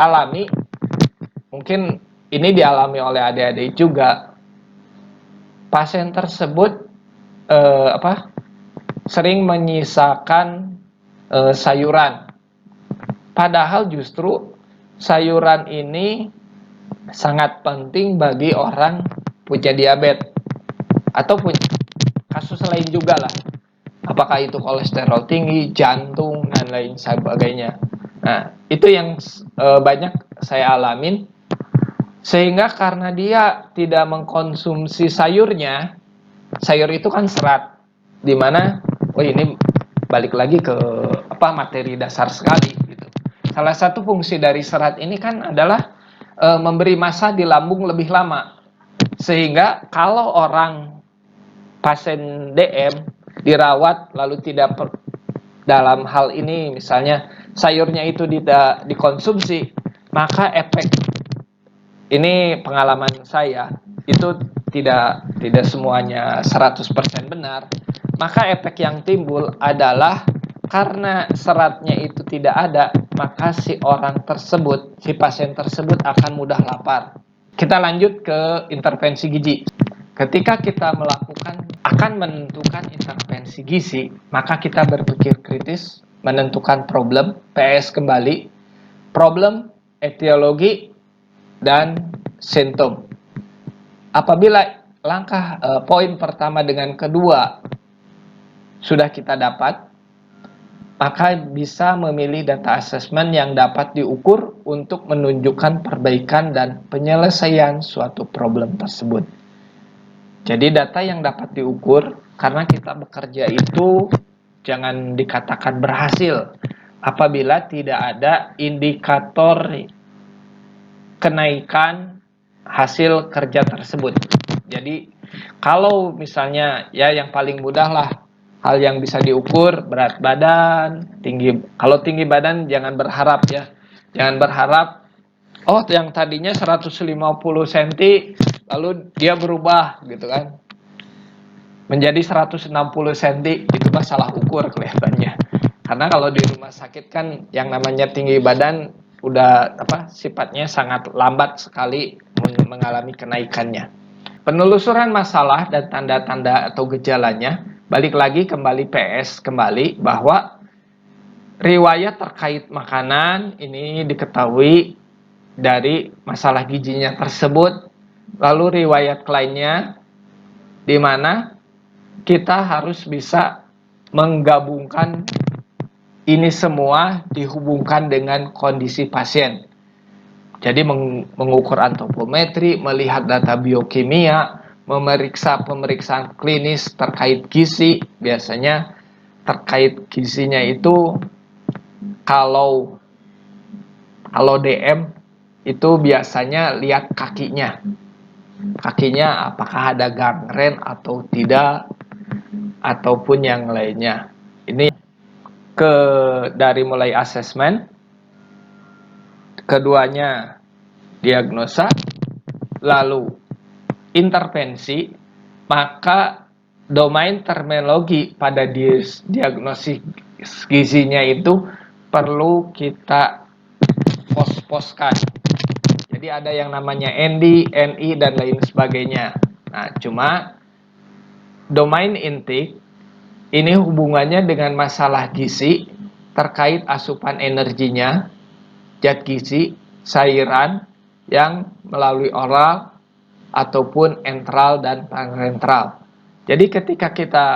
alami, mungkin ini dialami oleh adik-adik juga, pasien tersebut sering menyisakan sayuran. Padahal justru sayuran ini sangat penting bagi orang punya diabetes atau punya kasus lain juga lah. Apakah itu kolesterol tinggi, jantung, dan lain sebagainya. Nah, itu yang banyak saya alamin. Sehingga karena dia tidak mengkonsumsi sayurnya, sayur itu kan serat, dimana, oh ini balik lagi ke materi dasar sekali gitu. Salah satu fungsi dari serat ini kan adalah memberi massa di lambung lebih lama, sehingga kalau orang pasien DM dirawat lalu tidak dalam hal ini misalnya sayurnya itu tidak dikonsumsi, maka efek, ini pengalaman saya, itu tidak semuanya 100% benar, maka efek yang timbul adalah karena seratnya itu tidak ada, maka si orang tersebut, si pasien tersebut akan mudah lapar. Kita lanjut ke intervensi gizi. Ketika kita akan menentukan intervensi gizi, maka kita berpikir kritis, menentukan problem, PS kembali, problem, etiologi, dan simptom. Apabila langkah poin pertama dengan kedua sudah kita dapat, maka bisa memilih data assessment yang dapat diukur untuk menunjukkan perbaikan dan penyelesaian suatu problem tersebut. Jadi data yang dapat diukur, karena kita bekerja itu jangan dikatakan berhasil apabila tidak ada indikator kenaikan hasil kerja tersebut. Jadi kalau misalnya ya yang paling mudah lah, hal yang bisa diukur berat badan, kalau tinggi badan jangan berharap ya. Jangan berharap oh yang tadinya 150 cm lalu dia berubah gitu kan menjadi 160 cm, itu mah salah ukur kelihatannya. Karena kalau di rumah sakit kan yang namanya tinggi badan udah sifatnya sangat lambat sekali mengalami kenaikannya. Penelusuran masalah dan tanda-tanda atau gejalanya, balik lagi kembali PS kembali bahwa riwayat terkait makanan ini diketahui dari masalah gizinya tersebut, lalu riwayat lainnya di mana kita harus bisa menggabungkan ini semua dihubungkan dengan kondisi pasien. Jadi mengukur antropometri, melihat data biokimia, memeriksa pemeriksaan klinis terkait gizi. Biasanya terkait gizinya itu kalau DM itu biasanya lihat kakinya. Kakinya apakah ada gangren atau tidak, ataupun yang lainnya. Ini dari mulai asesmen, keduanya diagnosa, lalu intervensi, maka domain terminologi pada diagnosis gizinya itu perlu kita pos-poskan. Jadi ada yang namanya ND, NI, dan lain sebagainya. Nah, cuma domain inti ini hubungannya dengan masalah gizi terkait asupan energinya, zat gizi, cairan yang melalui oral ataupun entral dan parenteral. Jadi ketika kita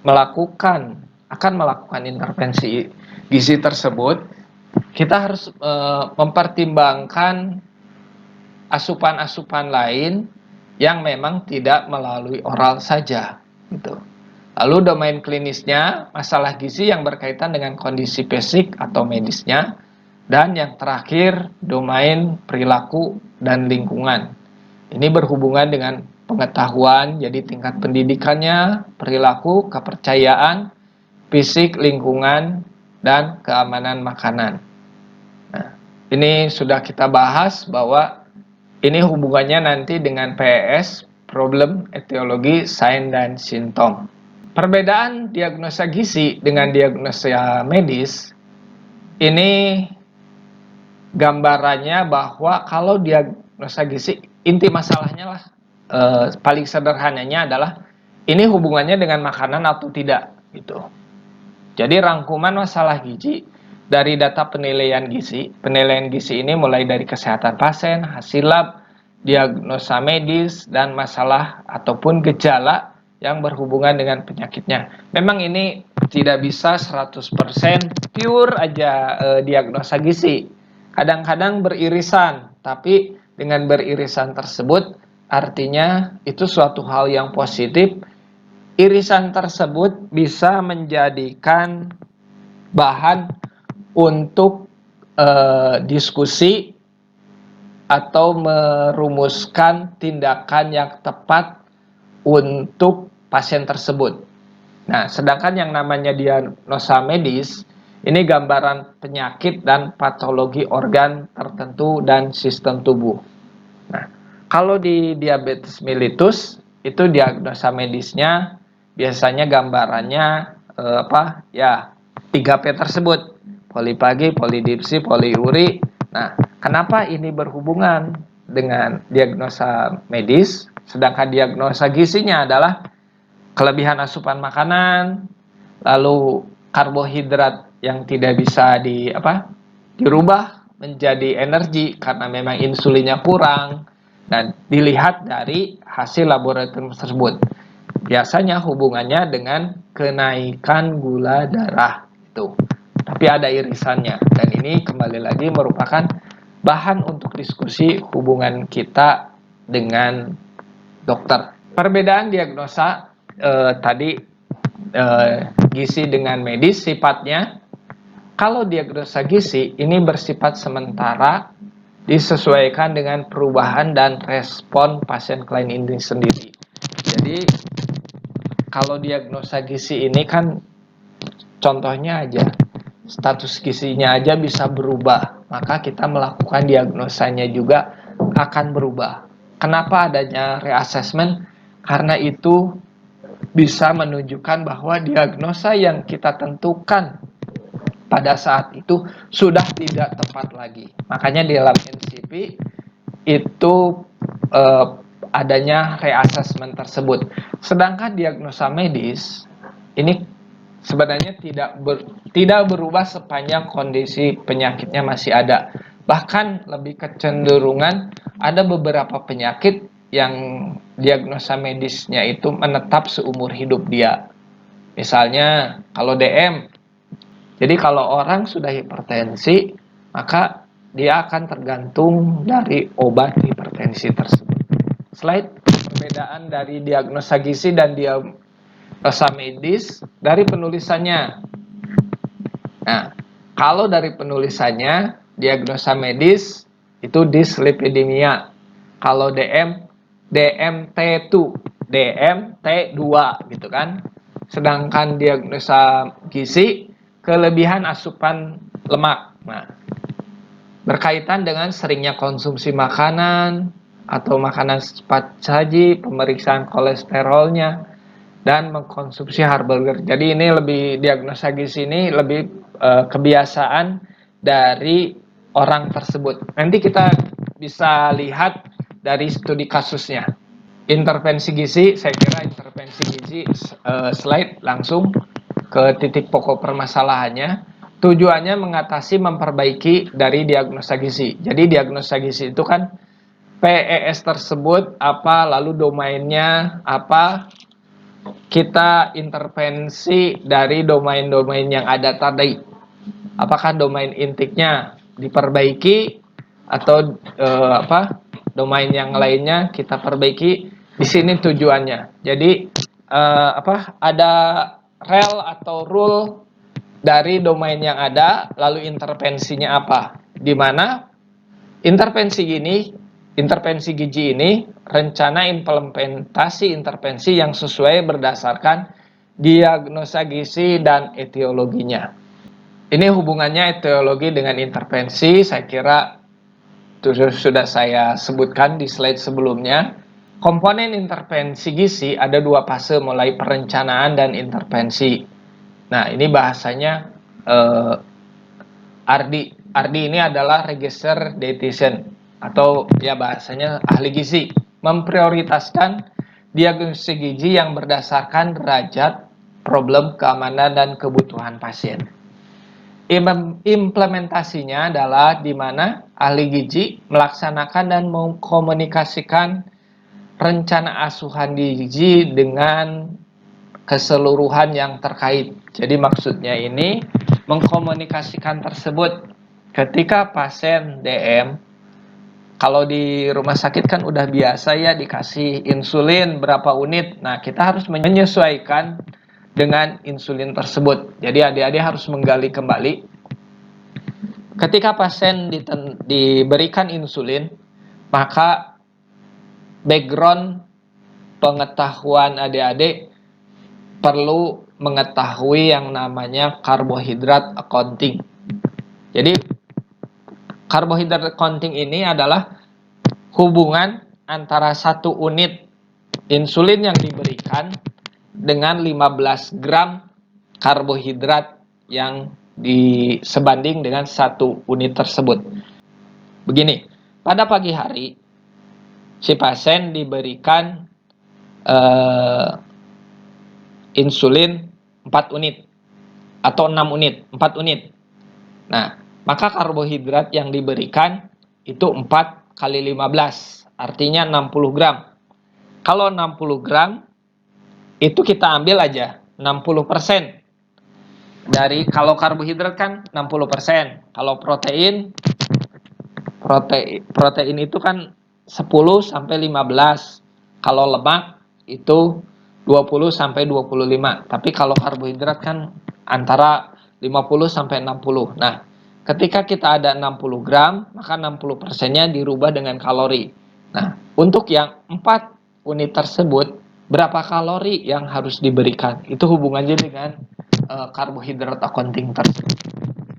akan melakukan intervensi gizi tersebut, kita harus mempertimbangkan asupan-asupan lain yang memang tidak melalui oral saja gitu. Lalu domain klinisnya, masalah gizi yang berkaitan dengan kondisi fisik atau medisnya. Dan yang terakhir, domain perilaku dan lingkungan. Ini berhubungan dengan pengetahuan, jadi tingkat pendidikannya, perilaku, kepercayaan, fisik, lingkungan, dan keamanan makanan. Nah, ini sudah kita bahas bahwa ini hubungannya nanti dengan PES, problem, etiologi, sign, dan simptom. Perbedaan diagnosa gizi dengan diagnosa medis, ini gambarannya bahwa kalau diagnosa gizi, inti masalahnya lah, paling sederhananya adalah ini hubungannya dengan makanan atau tidak gitu. Jadi rangkuman masalah gizi dari data penilaian gizi ini mulai dari kesehatan pasien, hasil lab, diagnosa medis, dan masalah ataupun gejala yang berhubungan dengan penyakitnya. Memang ini tidak bisa 100% pure aja diagnosa gizi. Kadang-kadang beririsan, tapi dengan beririsan tersebut artinya itu suatu hal yang positif. Irisan tersebut bisa menjadikan bahan untuk diskusi atau merumuskan tindakan yang tepat untuk pasien tersebut. Nah, sedangkan yang namanya diagnosa medis, ini gambaran penyakit dan patologi organ tertentu dan sistem tubuh. Nah, kalau di diabetes mellitus, itu diagnosa medisnya biasanya gambarannya ya 3P tersebut, polipagi, polidipsi, poliuri. Nah, kenapa ini berhubungan dengan diagnosa medis, sedangkan diagnosa gizinya adalah kelebihan asupan makanan, lalu karbohidrat yang tidak bisa dirubah menjadi energi karena memang insulinnya kurang, dan dilihat dari hasil laboratorium tersebut. Biasanya hubungannya dengan kenaikan gula darah itu. Tapi ada irisannya, dan ini kembali lagi merupakan bahan untuk diskusi hubungan kita dengan dokter. Perbedaan diagnosa tadi gizi dengan medis sifatnya, kalau diagnosa gizi ini bersifat sementara, disesuaikan dengan perubahan dan respon pasien klien ini sendiri. Jadi kalau diagnosa gizi ini kan contohnya aja, status gizinya aja bisa berubah, maka kita melakukan diagnosanya juga akan berubah. Kenapa adanya reassessment? Karena itu bisa menunjukkan bahwa diagnosa yang kita tentukan pada saat itu sudah tidak tepat lagi. Makanya di dalam NCP itu adanya reassessment tersebut. Sedangkan diagnosa medis ini sebenarnya tidak berubah sepanjang kondisi penyakitnya masih ada. Bahkan lebih kecenderungan ada beberapa penyakit yang diagnosa medisnya itu menetap seumur hidup dia. Misalnya kalau DM, jadi kalau orang sudah hipertensi, maka dia akan tergantung dari obat hipertensi tersebut. Slide perbedaan dari diagnosa gizi dan diagnosa medis dari penulisannya. Nah, kalau dari penulisannya, diagnosa medis itu dyslipidemia. Kalau DM, DMT2, DMT2 gitu kan. Sedangkan diagnosa gizi, kelebihan asupan lemak. Nah, berkaitan dengan seringnya konsumsi makanan atau makanan cepat saji, pemeriksaan kolesterolnya, dan mengkonsumsi hamburger. Jadi ini lebih diagnosa gizi ini lebih kebiasaan dari orang tersebut. Nanti kita bisa lihat dari studi kasusnya. Intervensi gizi, saya kira intervensi gizi slide langsung ke titik pokok permasalahannya. Tujuannya mengatasi, memperbaiki dari diagnosa gizi. Jadi diagnosa gizi itu kan PES tersebut apa, lalu domainnya apa, kita intervensi dari domain-domain yang ada tadi. Apakah domain intiknya diperbaiki atau domain yang lainnya kita perbaiki. Di sini tujuannya. Jadi ada rel atau rule dari domain yang ada, lalu intervensinya apa. Di mana intervensi gizi ini rencana implementasi intervensi yang sesuai berdasarkan diagnosa gizi dan etiologinya. Ini hubungannya etiologi dengan intervensi, saya kira sudah saya sebutkan di slide sebelumnya. Komponen intervensi gizi ada dua fase, mulai perencanaan dan intervensi. Nah, ini bahasanya Ardi. Ardi ini adalah register dietitian atau ya bahasanya ahli gizi, memprioritaskan diagnosis gizi yang berdasarkan derajat problem, keamanan, dan kebutuhan pasien. Implementasinya adalah di mana ahli gizi melaksanakan dan mengkomunikasikan rencana asuhan gizi dengan keseluruhan yang terkait. Jadi maksudnya ini mengkomunikasikan tersebut ketika pasien DM, kalau di rumah sakit kan udah biasa ya dikasih insulin berapa unit. Nah, kita harus menyesuaikan dengan insulin tersebut. Jadi adik-adik harus menggali kembali. Ketika pasien diberikan insulin, maka background pengetahuan adik-adik perlu mengetahui yang namanya karbohidrat accounting. Jadi karbohidrat accounting ini adalah hubungan antara 1 unit insulin yang diberikan dengan 15 gram karbohidrat yang disebanding dengan 1 unit tersebut. Begini, pada pagi hari si pasien diberikan insulin 4 unit atau 6 unit, 4 unit. Nah, maka karbohidrat yang diberikan itu 4 kali 15, artinya 60 gram. Kalau 60 gram, itu kita ambil aja 60%. Dari kalau karbohidrat kan 60%. Kalau protein itu kan 10 sampai 15. Kalau lemak itu 20 sampai 25. Tapi kalau karbohidrat kan antara 50 sampai 60. Nah, ketika kita ada 60 gram, maka 60%-nya dirubah dengan kalori. Nah, untuk yang 4 unit tersebut, berapa kalori yang harus diberikan? Itu hubungannya dengan karbohidrat accounting tersebut.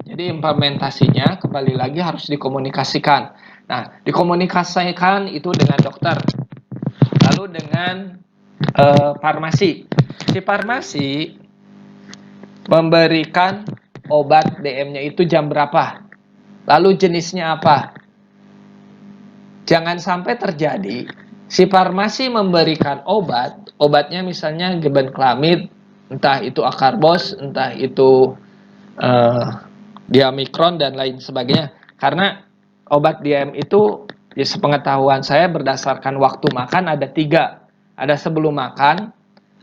Jadi implementasinya kembali lagi harus dikomunikasikan. Nah, dikomunikasikan itu dengan dokter. Lalu dengan farmasi. Si farmasi memberikan obat DM-nya itu jam berapa? Lalu jenisnya apa? Jangan sampai terjadi si farmasi memberikan obatnya misalnya Gebenklamid, entah itu Akarbos, entah itu Diamikron dan lain sebagainya. Karena obat DM itu ya sepengetahuan saya berdasarkan waktu makan ada 3. Ada sebelum makan,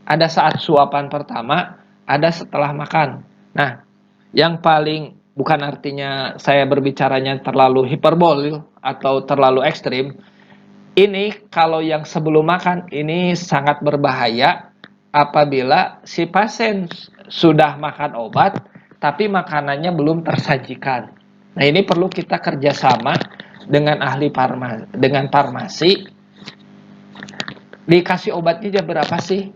ada saat suapan pertama, ada setelah makan. Nah, yang paling bukan artinya saya berbicaranya terlalu hiperbol atau terlalu ekstrim. Ini kalau yang sebelum makan ini sangat berbahaya apabila si pasien sudah makan obat tapi makanannya belum tersajikan. Nah, ini perlu kita kerjasama dengan ahli farmasi. Dikasih obatnya jam berapa sih?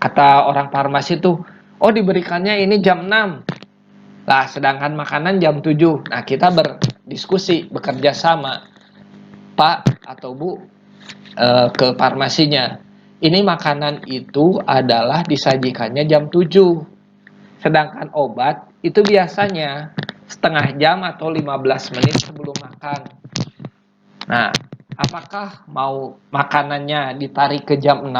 Kata orang farmasi tuh, oh diberikannya ini jam 6. Lah, sedangkan makanan jam 7. Nah, kita berdiskusi, bekerja sama, Pak atau Bu, ke farmasinya. Ini makanan itu adalah disajikannya jam 7. Sedangkan obat itu biasanya setengah jam atau 15 menit sebelum makan. Nah, apakah mau makanannya ditarik ke jam 6?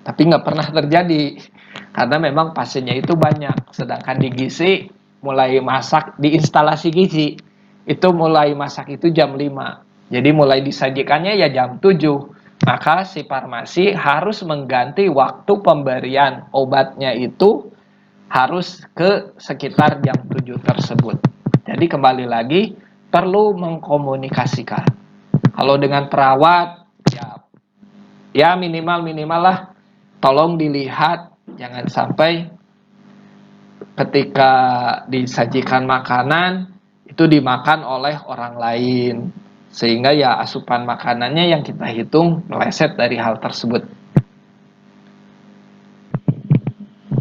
Tapi nggak pernah terjadi. Karena memang pasiennya itu banyak. Sedangkan di gizi, mulai masak di instalasi gizi, itu mulai masak itu jam 5. Jadi mulai disajikannya ya jam 7. Maka si farmasi harus mengganti waktu pemberian obatnya itu harus ke sekitar jam 7 tersebut. Jadi kembali lagi, perlu mengkomunikasikan. Kalau dengan perawat, ya minimal lah tolong dilihat, jangan sampai ketika disajikan makanan itu dimakan oleh orang lain, sehingga ya asupan makanannya yang kita hitung meleset dari hal tersebut.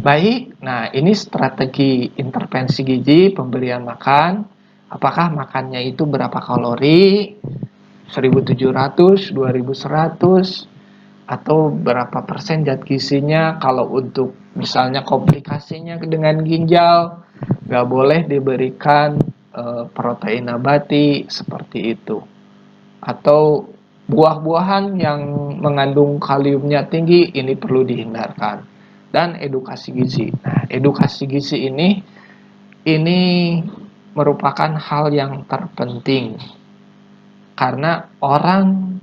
Baik, nah ini strategi intervensi gizi pemberian makan. Apakah makannya itu berapa kalori, 1700, 2100, atau berapa persen zat gizinya. Kalau untuk misalnya komplikasinya dengan ginjal, nggak boleh diberikan protein nabati seperti itu. Atau buah-buahan yang mengandung kaliumnya tinggi, ini perlu dihindarkan. Dan edukasi gizi. Nah, edukasi gizi ini merupakan hal yang terpenting karena orang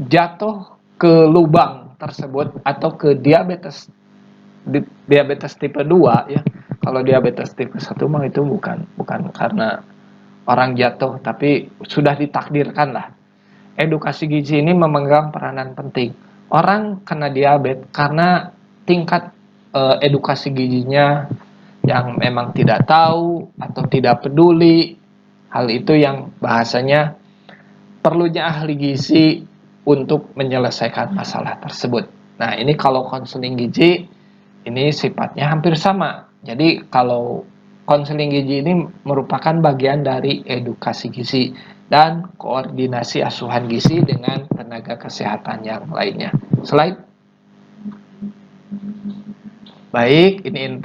jatuh ke lubang tersebut atau ke diabetes tipe 2 ya. Kalau diabetes tipe 1 mah itu bukan karena orang jatuh, tapi sudah ditakdirkan lah. Edukasi gizi ini memegang peranan penting. Orang kena diabetes karena tingkat edukasi gizinya yang memang tidak tahu atau tidak peduli. Hal itu yang bahasanya perlunya ahli gizi untuk menyelesaikan masalah tersebut. Nah, ini kalau konseling gizi ini sifatnya hampir sama. Jadi kalau konseling gizi ini merupakan bagian dari edukasi gizi dan koordinasi asuhan gizi dengan tenaga kesehatan yang lainnya. Slide. Baik, ini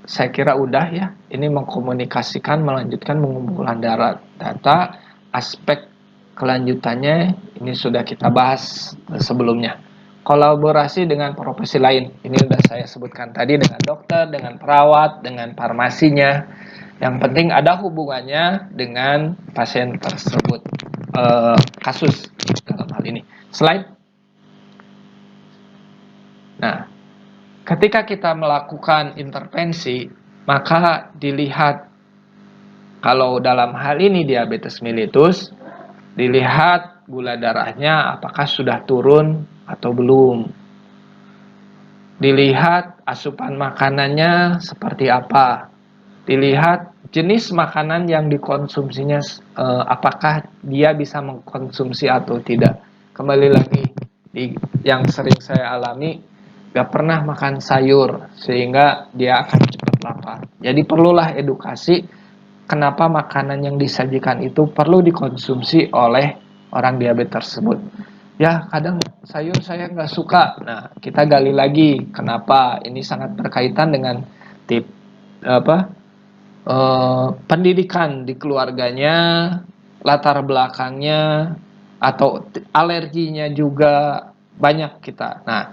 saya kira udah ya. Ini mengkomunikasikan, melanjutkan pengumpulan data, aspek kelanjutannya ini sudah kita bahas sebelumnya. Kolaborasi dengan profesi lain, ini sudah saya sebutkan tadi, dengan dokter, dengan perawat, dengan farmasinya. Yang penting ada hubungannya dengan pasien tersebut, kasus dalam hal ini. Slide. Nah, ketika kita melakukan intervensi, maka dilihat kalau dalam hal ini diabetes mellitus, dilihat gula darahnya apakah sudah turun atau belum. Dilihat asupan makanannya seperti apa. Dilihat jenis makanan yang dikonsumsinya, apakah dia bisa mengkonsumsi atau tidak. Kembali lagi, yang sering saya alami, gak pernah makan sayur sehingga dia akan cepat lapar. Jadi perlulah edukasi kenapa makanan yang disajikan itu perlu dikonsumsi oleh orang diabetes tersebut. Ya, kadang sayur saya nggak suka. Nah, kita gali lagi kenapa. Ini sangat berkaitan dengan tip pendidikan di keluarganya, latar belakangnya, atau alerginya juga banyak kita. Nah,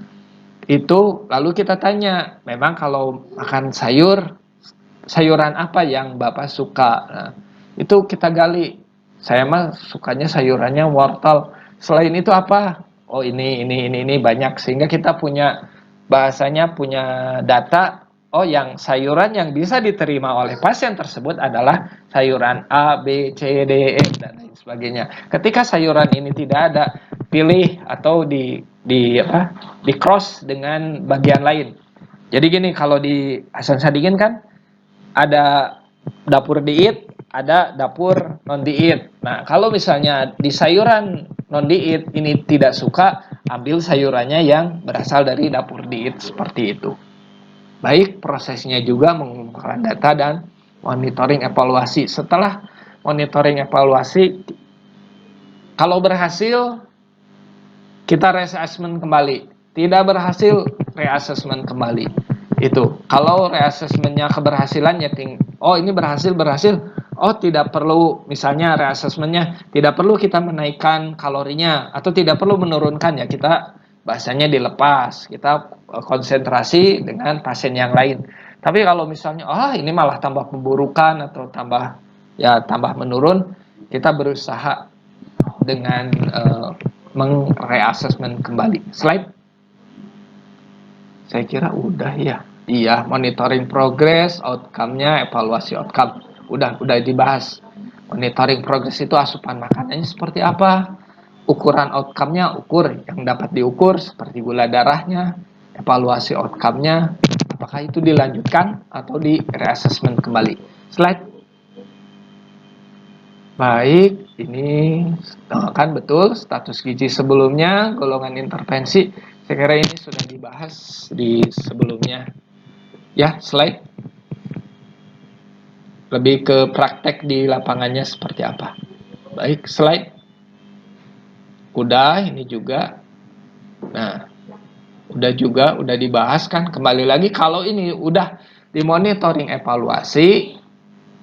itu lalu kita tanya, memang kalau makan sayuran apa yang Bapak suka? Nah, itu kita gali. Saya mah sukanya sayurannya wortel. Selain itu apa? Oh, ini banyak, sehingga kita punya bahasanya, punya data. Oh, yang sayuran yang bisa diterima oleh pasien tersebut adalah sayuran A, B, C, D, E, dan lain sebagainya. Ketika sayuran ini tidak ada, pilih atau di cross dengan bagian lain. Jadi gini, kalau di Hasan Sadikin kan ada dapur diet, ada dapur non diet. Nah, kalau misalnya di sayuran non diet ini tidak suka, ambil sayurannya yang berasal dari dapur diet, seperti itu. Baik, prosesnya juga mengumpulkan data dan monitoring evaluasi. Setelah monitoring evaluasi, kalau berhasil kita reassessment kembali, tidak berhasil reassessment kembali. Itu kalau reassessmentnya keberhasilan ya oh ini berhasil, oh tidak perlu, misalnya reassessmentnya tidak perlu kita menaikkan kalorinya atau tidak perlu menurunkan, ya kita bahasanya dilepas, kita konsentrasi dengan pasien yang lain. Tapi kalau misalnya ini malah tambah pemburukan atau tambah menurun, kita berusaha dengan mengreassessment kembali. Slide. Saya kira udah ya. Iya, monitoring progress, outcome-nya, evaluasi outcome. Udah dibahas. Monitoring progress itu asupan makanannya seperti apa? ukuran outcome-nya yang dapat diukur seperti gula darahnya, evaluasi outcome-nya, apakah itu dilanjutkan atau di reassessment kembali. Slide. Baik, ini kan betul status gizi sebelumnya, golongan intervensi. Saya kira ini sudah dibahas di sebelumnya. Ya, slide. Lebih ke praktek di lapangannya seperti apa. Baik, slide. Udah, ini juga. Nah, udah dibahas kan. Kembali lagi kalau ini udah dimonitoring evaluasi,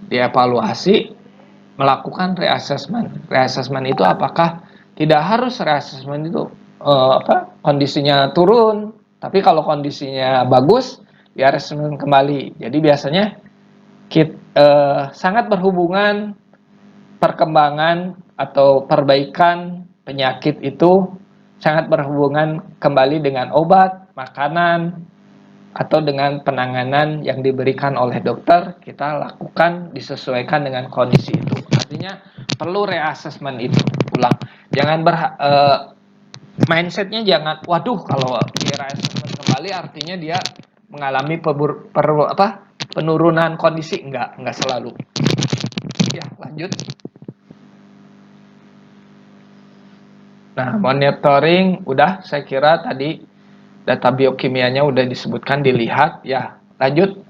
dievaluasi, melakukan reassessment. Reassessment itu apakah tidak harus reassessment itu kondisinya turun, tapi kalau kondisinya bagus, ya reassessment kembali. Jadi biasanya sangat berhubungan perkembangan atau perbaikan penyakit itu sangat berhubungan kembali dengan obat, makanan, atau dengan penanganan yang diberikan oleh dokter. Kita lakukan disesuaikan dengan kondisi itu. Artinya perlu reassessment itu ulang. Jangan mindsetnya jangan, waduh kalau di reassessment kembali artinya dia mengalami penurunan kondisi. Enggak selalu. Ya, lanjut. Nah, monitoring udah, saya kira tadi data biokimianya udah disebutkan, dilihat. Ya, lanjut.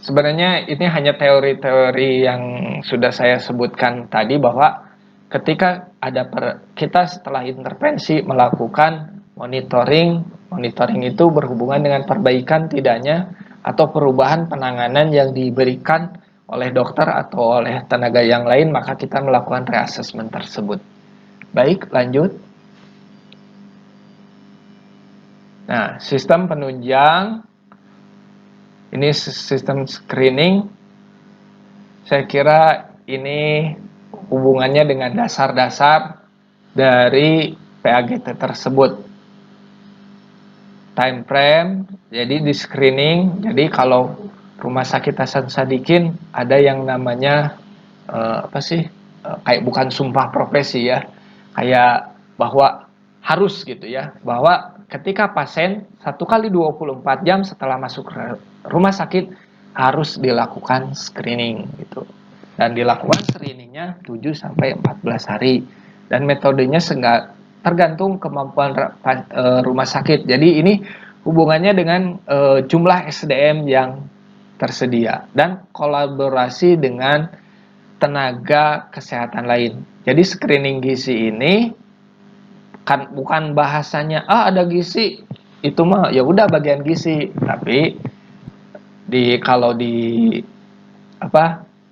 Sebenarnya ini hanya teori-teori yang sudah saya sebutkan tadi, bahwa ketika kita setelah intervensi melakukan monitoring itu berhubungan dengan perbaikan tidaknya atau perubahan penanganan yang diberikan oleh dokter atau oleh tenaga yang lain, maka kita melakukan reassessment tersebut. Baik, lanjut. Nah, sistem penunjang, ini sistem screening, saya kira ini hubungannya dengan dasar-dasar dari PAGT tersebut. Time frame, jadi di screening, jadi kalau Rumah Sakit Hasan Sadikin ada yang namanya kayak bukan sumpah profesi ya, kayak bahwa harus gitu ya, bahwa ketika pasien 1 kali 24 jam setelah masuk rumah sakit harus dilakukan screening gitu. Dan dilakukan screeningnya 7-14 hari. Dan metodenya tergantung kemampuan rumah sakit. Jadi ini hubungannya dengan jumlah SDM yang tersedia dan kolaborasi dengan tenaga kesehatan lain. Jadi screening gizi ini kan bukan bahasanya ada gizi itu mah ya udah bagian gizi, tapi kalau di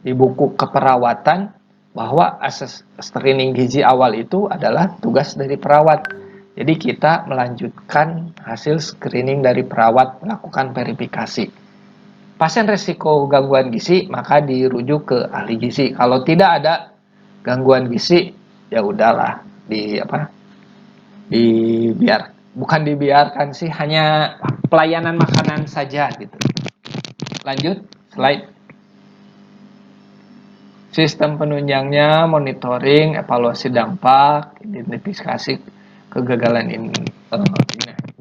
buku keperawatan bahwa screening gizi awal itu adalah tugas dari perawat. Jadi kita melanjutkan hasil screening dari perawat, melakukan verifikasi. Pasien resiko gangguan gizi maka dirujuk ke ahli gizi. Kalau tidak ada gangguan gizi ya udahlah bukan dibiarkan sih, hanya pelayanan makanan saja gitu. Lanjut, slide. Sistem penunjangnya monitoring, evaluasi dampak, identifikasi kegagalan ini.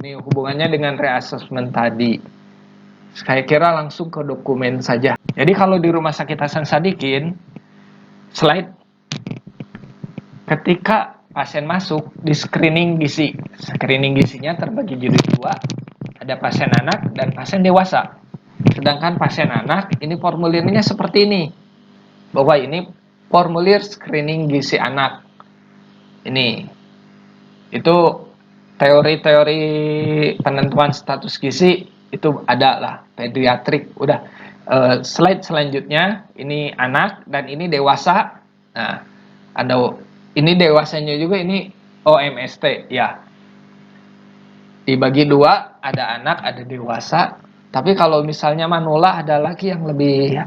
Ini hubungannya dengan reassessment tadi. Saya kira langsung ke dokumen saja. Jadi kalau di Rumah Sakit Hasan Sadikin, slide, ketika pasien masuk di screening gizi, screening gizinya terbagi jadi 2, ada pasien anak dan pasien dewasa. Sedangkan pasien anak, ini formulirnya seperti ini, bahwa ini formulir screening gizi anak. Ini itu teori-teori penentuan status gizi itu ada lah, pediatrik. Udah, slide selanjutnya ini anak dan ini dewasa. Nah, ada ini dewasanya juga, ini OMST ya. Dibagi 2, ada anak, ada dewasa. Tapi kalau misalnya manula ada lagi yang lebih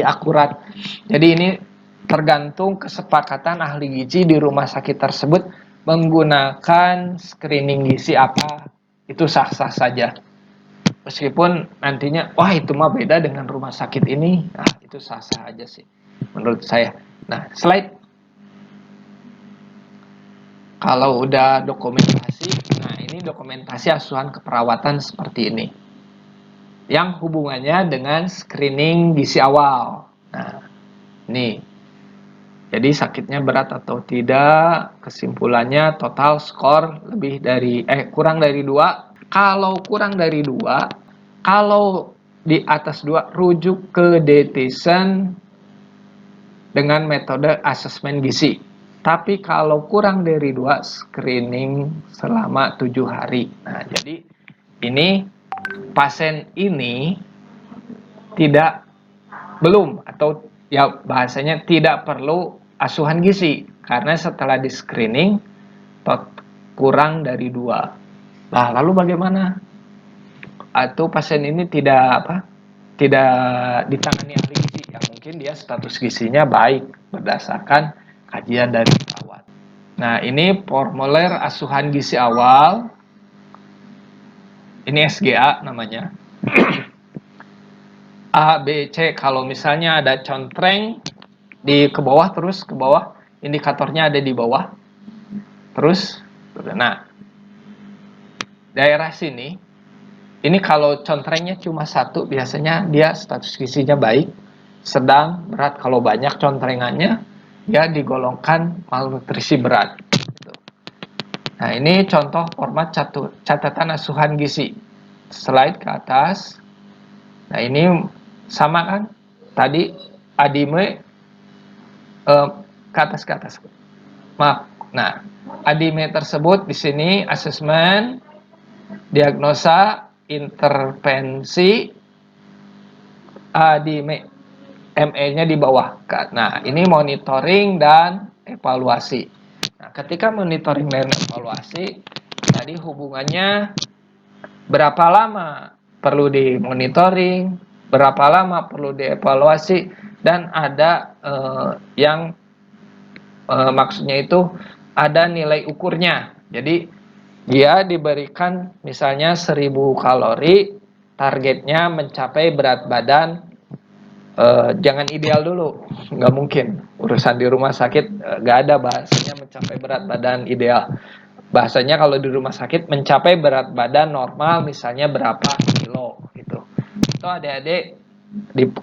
akurat. Jadi ini tergantung kesepakatan ahli gizi di rumah sakit tersebut menggunakan screening gizi apa, itu sah-sah saja. Meskipun nantinya wah itu mah beda dengan rumah sakit ini, nah itu sah-sah aja sih menurut saya. Nah, slide. Kalau udah dokumentasi, nah ini dokumentasi asuhan keperawatan seperti ini. Yang hubungannya dengan screening gizi awal. Nah, ini. Jadi sakitnya berat atau tidak, kesimpulannya total skor kurang dari 2. Kalau kurang dari 2, kalau di atas 2 rujuk ke dietitian dengan metode asesmen gizi. Tapi kalau kurang dari 2, screening selama 7 hari. Nah, jadi ini pasien ini belum atau ya bahasanya tidak perlu asuhan gizi karena setelah di screening kurang dari 2. Nah, lalu bagaimana? Atau pasien ini tidak ditangani ahli gizi, ya mungkin dia status gizinya baik berdasarkan kajian dari perawat. Nah, ini formulir asuhan gizi awal. Ini SGA namanya. A, B, C, kalau misalnya ada contreng ke bawah, terus ke bawah, indikatornya ada di bawah. Terus, nah, daerah sini, ini kalau contrengnya cuma 1, biasanya dia status gizinya baik, sedang, berat. Kalau banyak contrengannya, dia digolongkan malnutrisi berat. Nah, ini contoh format catatan asuhan gizi. Slide ke atas. Nah, ini sama kan? Tadi ADIME ke atas. Maaf. Nah, ADIME tersebut di sini asesmen, diagnosa, intervensi, ADIME, ME-nya di bawah. Nah, ini monitoring dan evaluasi. Nah, ketika monitoring dan evaluasi, tadi hubungannya berapa lama perlu dimonitoring, berapa lama perlu dievaluasi, dan ada yang maksudnya itu ada nilai ukurnya. Jadi dia diberikan misalnya 1000 kalori, targetnya mencapai berat badan, jangan ideal dulu, nggak mungkin. Urusan di rumah sakit nggak ada bahasanya mencapai berat badan ideal. Bahasanya kalau di rumah sakit mencapai berat badan normal misalnya berapa kilo gitu. Itu adik-adik,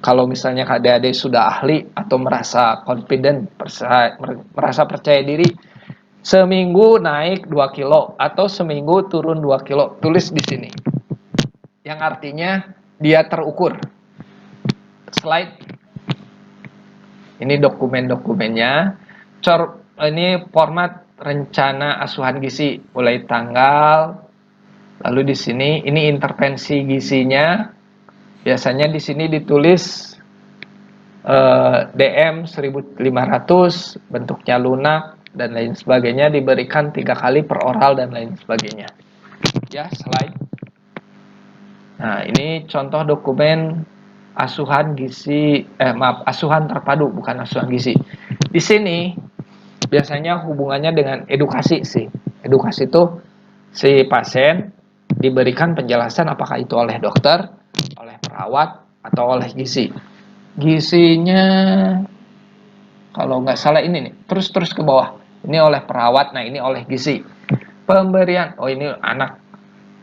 kalau misalnya adik-adik sudah ahli atau merasa confident, merasa percaya diri, seminggu naik 2 kilo atau seminggu turun 2 kilo, tulis di sini. Yang artinya dia terukur. Slide. Ini dokumen-dokumennya. Ini format rencana asuhan gizi mulai tanggal. Lalu di sini ini intervensi gizinya. Biasanya di sini ditulis DM 1500, bentuknya lunak dan lain sebagainya, diberikan 3 kali per oral dan lain sebagainya. Ya, slide. Nah, ini contoh dokumen asuhan gizi, asuhan terpadu, bukan asuhan gizi. Di sini biasanya hubungannya dengan edukasi sih. Edukasi itu si pasien diberikan penjelasan apakah itu oleh dokter, oleh perawat, atau oleh gizi. Gizinya kalau nggak salah ini nih, terus ke bawah. Ini oleh perawat, nah ini oleh gizi. Pemberian, oh ini anak.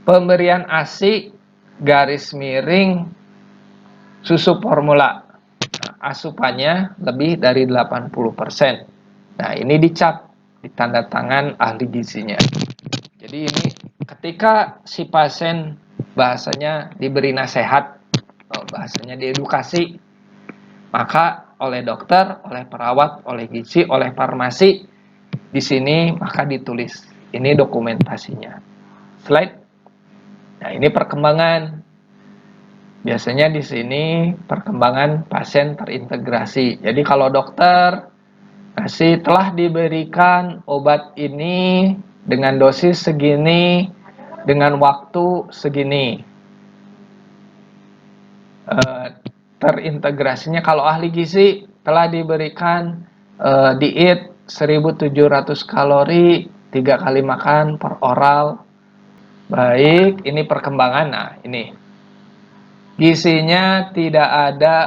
Pemberian ASI garis miring susu formula. Nah, asupannya lebih dari 80%. Nah, ini dicap, ditanda tangan ahli gizinya. Jadi ini ketika si pasien bahasanya diberi nasihat, bahasanya diedukasi, maka oleh dokter, oleh perawat, oleh gizi, oleh farmasi, di sini maka ditulis. Ini dokumentasinya. Slide. Nah, ini perkembangan. Biasanya di sini perkembangan pasien terintegrasi. Jadi kalau dokter telah diberikan obat ini dengan dosis segini, dengan waktu segini. Terintegrasinya kalau ahli gizi telah diberikan diet 1700 kalori, 3 kali makan per oral. Baik, ini perkembangan. Nah, ini gizinya tidak ada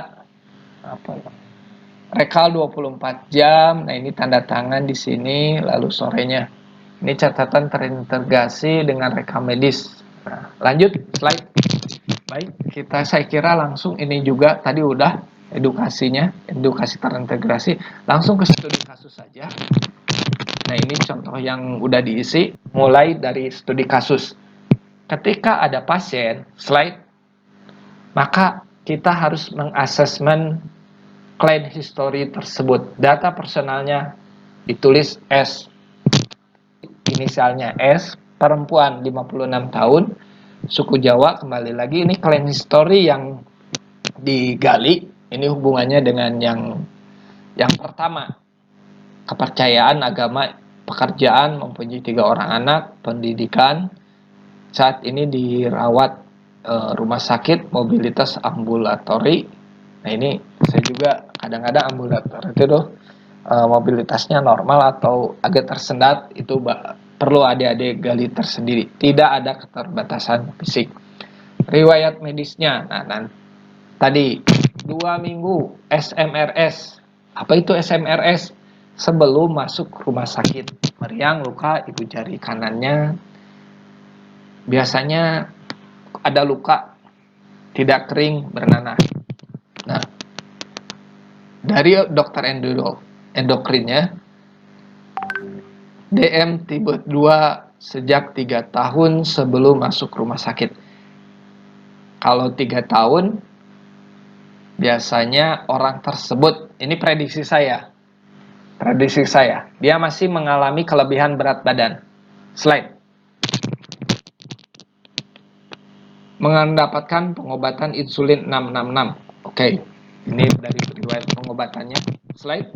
Rekal 24 jam. Nah, ini tanda tangan di sini, lalu sorenya. Ini catatan terintegrasi dengan rekam medis. Nah, lanjut slide. Baik, saya kira langsung ini juga tadi udah edukasinya, edukasi terintegrasi. Langsung ke studi kasus saja. Nah, ini contoh yang udah diisi, mulai dari studi kasus. Ketika ada pasien, slide, maka kita harus mengasesmen claim history tersebut. Data personalnya ditulis S, inisialnya S, perempuan 56 tahun, suku Jawa. Kembali lagi, ini claim history yang digali. Ini hubungannya dengan yang pertama, kepercayaan, agama, pekerjaan, mempunyai 3 orang anak, pendidikan, saat ini dirawat rumah sakit, mobilitas ambulatori. Nah, ini saya juga kadang-kadang ambulatori itu tuh mobilitasnya normal atau agak tersendat, itu perlu adik-adik gali tersendiri. Tidak ada keterbatasan fisik. Riwayat medisnya, nah tadi 2 minggu SMRS. Apa itu SMRS? Sebelum masuk rumah sakit, meriang, luka, ibu jari kanannya biasanya ada luka, tidak kering, bernanah. Nah, dari dokter endokrinnya, DM tipe 2 sejak 3 tahun sebelum masuk rumah sakit. Kalau 3 tahun, biasanya orang tersebut, ini prediksi saya, dia masih mengalami kelebihan berat badan. Slide. Mendapatkan pengobatan insulin 666. Oke, ini dari riwayat pengobatannya. Slide.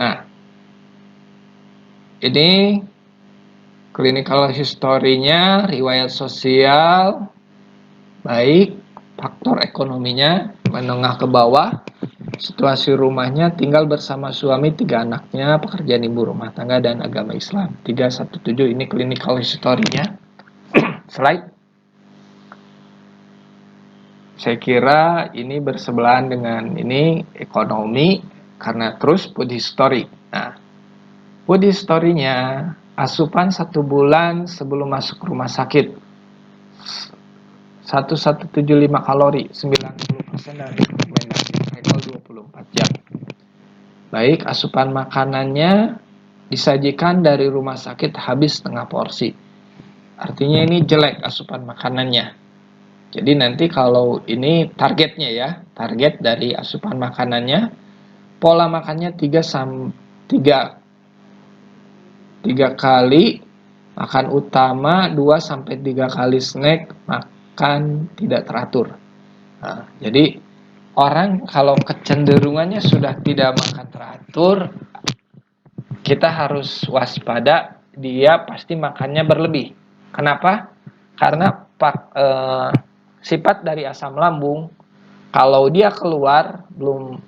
Nah, ini clinical history-nya, riwayat sosial, baik, faktor ekonominya, menengah ke bawah, situasi rumahnya, tinggal bersama suami, 3 anaknya, pekerjaan ibu rumah tangga, dan agama Islam. 317, ini clinical history-nya. Slide. Saya kira ini bersebelahan dengan ini ekonomi, karena terus food history. Nah, food history-nya, asupan 1 bulan sebelum masuk rumah sakit 1175 kalori, 90% dari rekomendasi cycle 24 jam. Baik, asupan makanannya disajikan dari rumah sakit habis setengah porsi. Artinya ini jelek asupan makanannya. Jadi nanti kalau ini targetnya ya, target dari asupan makanannya, pola makannya 3 kali makan utama, 2-3 kali snack, makan tidak teratur. Nah, jadi orang kalau kecenderungannya sudah tidak makan teratur, kita harus waspada, dia pasti makannya berlebih. Kenapa? Karena sifat dari asam lambung, kalau dia keluar belum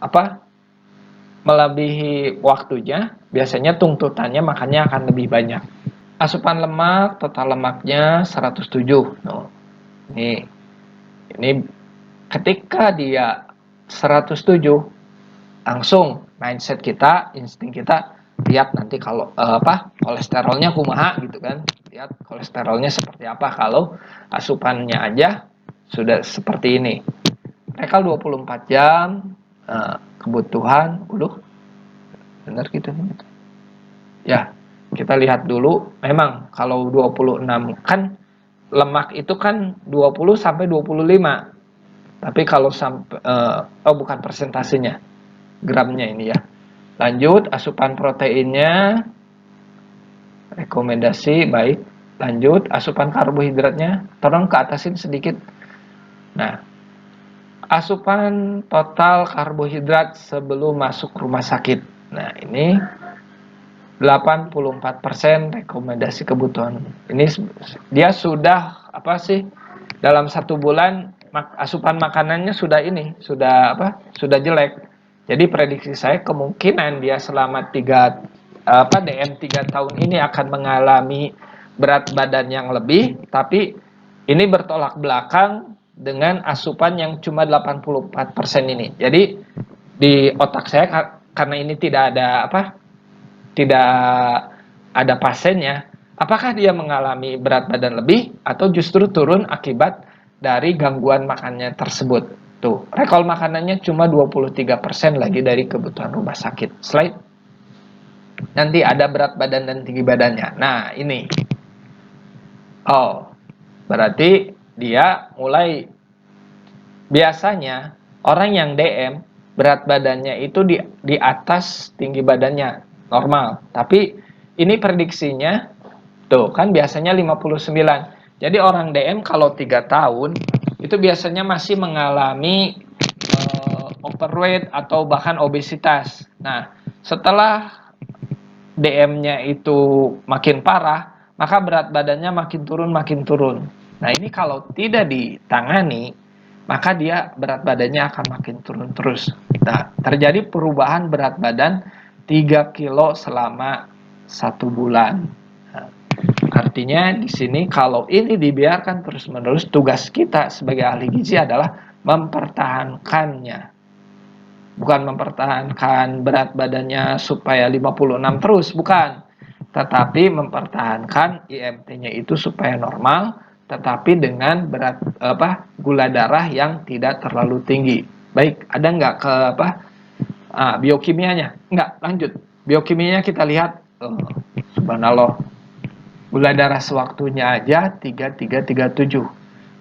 melebihi waktunya, biasanya tuntutannya makannya akan lebih banyak. Asupan lemak, total lemaknya 107. Nah, ini ketika dia 107, langsung mindset kita, insting kita, lihat nanti kalau kolesterolnya kumaha gitu kan. Lihat kolesterolnya seperti apa kalau asupannya aja sudah seperti ini. Rekal 24 jam, kebutuhan, benar gitu. Ya, kita lihat dulu, memang kalau 26 kan lemak itu kan 20 sampai 25. Tapi kalau sampai bukan persentasenya, gramnya ini ya. Lanjut, asupan proteinnya rekomendasi baik. Lanjut, asupan karbohidratnya tolong ke atasin sedikit. Nah, asupan total karbohidrat sebelum masuk rumah sakit. Nah, ini 84% rekomendasi kebutuhan. Ini dia sudah dalam 1 bulan asupan makanannya sudah jelek. Jadi prediksi saya kemungkinan dia selama DM 3 tahun ini akan mengalami berat badan yang lebih, tapi ini bertolak belakang dengan asupan yang cuma 84% ini. Jadi di otak saya, karena ini tidak ada pasiennya, apakah dia mengalami berat badan lebih atau justru turun akibat dari gangguan makannya tersebut. Tuh, recall makanannya cuma 23% lagi dari kebutuhan rumah sakit. Slide. Nanti ada berat badan dan tinggi badannya. Nah, ini. Oh, berarti dia mulai, biasanya orang yang DM berat badannya itu di atas tinggi badannya normal. Tapi ini prediksinya tuh kan biasanya 59. Jadi orang DM kalau 3 tahun itu biasanya masih mengalami overweight atau bahkan obesitas. Nah, setelah DM-nya itu makin parah, maka berat badannya makin turun, makin turun. Nah, ini kalau tidak ditangani, maka dia berat badannya akan makin turun terus. Nah, terjadi perubahan berat badan 3 kilo selama 1 bulan. Nah, artinya di sini kalau ini dibiarkan terus-menerus, tugas kita sebagai ahli gizi adalah mempertahankannya. Bukan mempertahankan berat badannya supaya 56 terus, bukan. Tetapi mempertahankan IMT-nya itu supaya normal, tetapi dengan gula darah yang tidak terlalu tinggi. Baik, ada nggak ke biokimianya? Nggak, lanjut. Biokimianya kita lihat. Subhanallah. Gula darah sewaktunya aja 3337.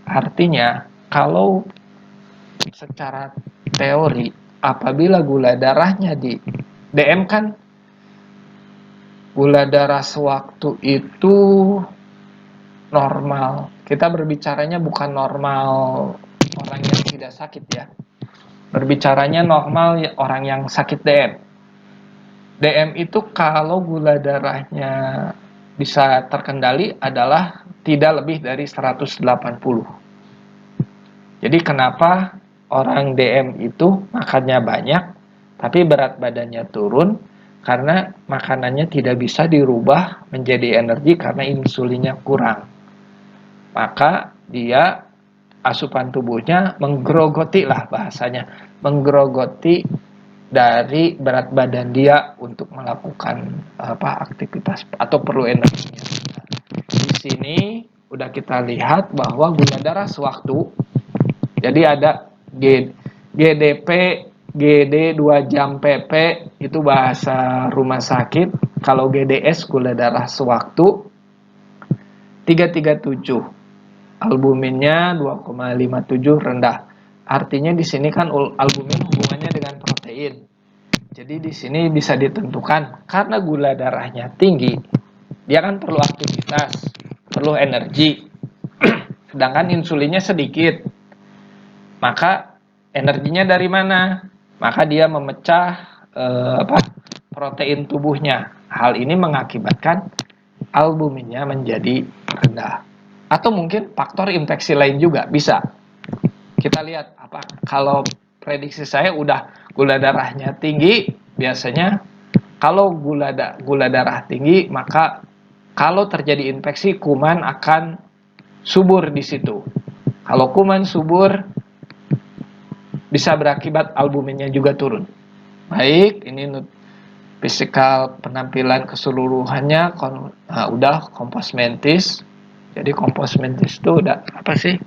Artinya, kalau secara teori, apabila gula darahnya di DM kan gula darah sewaktu itu normal. Kita berbicaranya bukan normal orang yang tidak sakit ya. Berbicaranya normal orang yang sakit DM. DM itu kalau gula darahnya bisa terkendali adalah tidak lebih dari 180. Jadi kenapa orang DM itu makannya banyak tapi berat badannya turun? Karena makanannya tidak bisa dirubah menjadi energi karena insulinnya kurang. Maka dia asupan tubuhnya menggerogoti lah bahasanya, menggerogoti dari berat badan dia untuk melakukan aktivitas atau perlu energinya. Di sini udah kita lihat bahwa gula darah sewaktu, jadi ada GDP, GD 2 jam PP itu bahasa rumah sakit. Kalau GDS gula darah sewaktu 337. Albuminnya 2,57 rendah. Artinya di sini kan albumin hubungannya dengan protein. Jadi di sini bisa ditentukan karena gula darahnya tinggi, dia kan perlu aktivitas, perlu energi. Sedangkan insulinnya sedikit. Maka energinya dari mana? Maka dia memecah protein tubuhnya. Hal ini mengakibatkan albuminnya menjadi rendah. Atau mungkin faktor infeksi lain juga bisa. Kita lihat kalau prediksi saya udah gula darahnya tinggi, biasanya kalau gula darah tinggi, maka kalau terjadi infeksi kuman akan subur di situ. Kalau kuman subur bisa berakibat albuminnya juga turun. Baik, ini fisikal penampilan keseluruhannya udah kompos mentis. Jadi kompos mentis itu udah apa sih?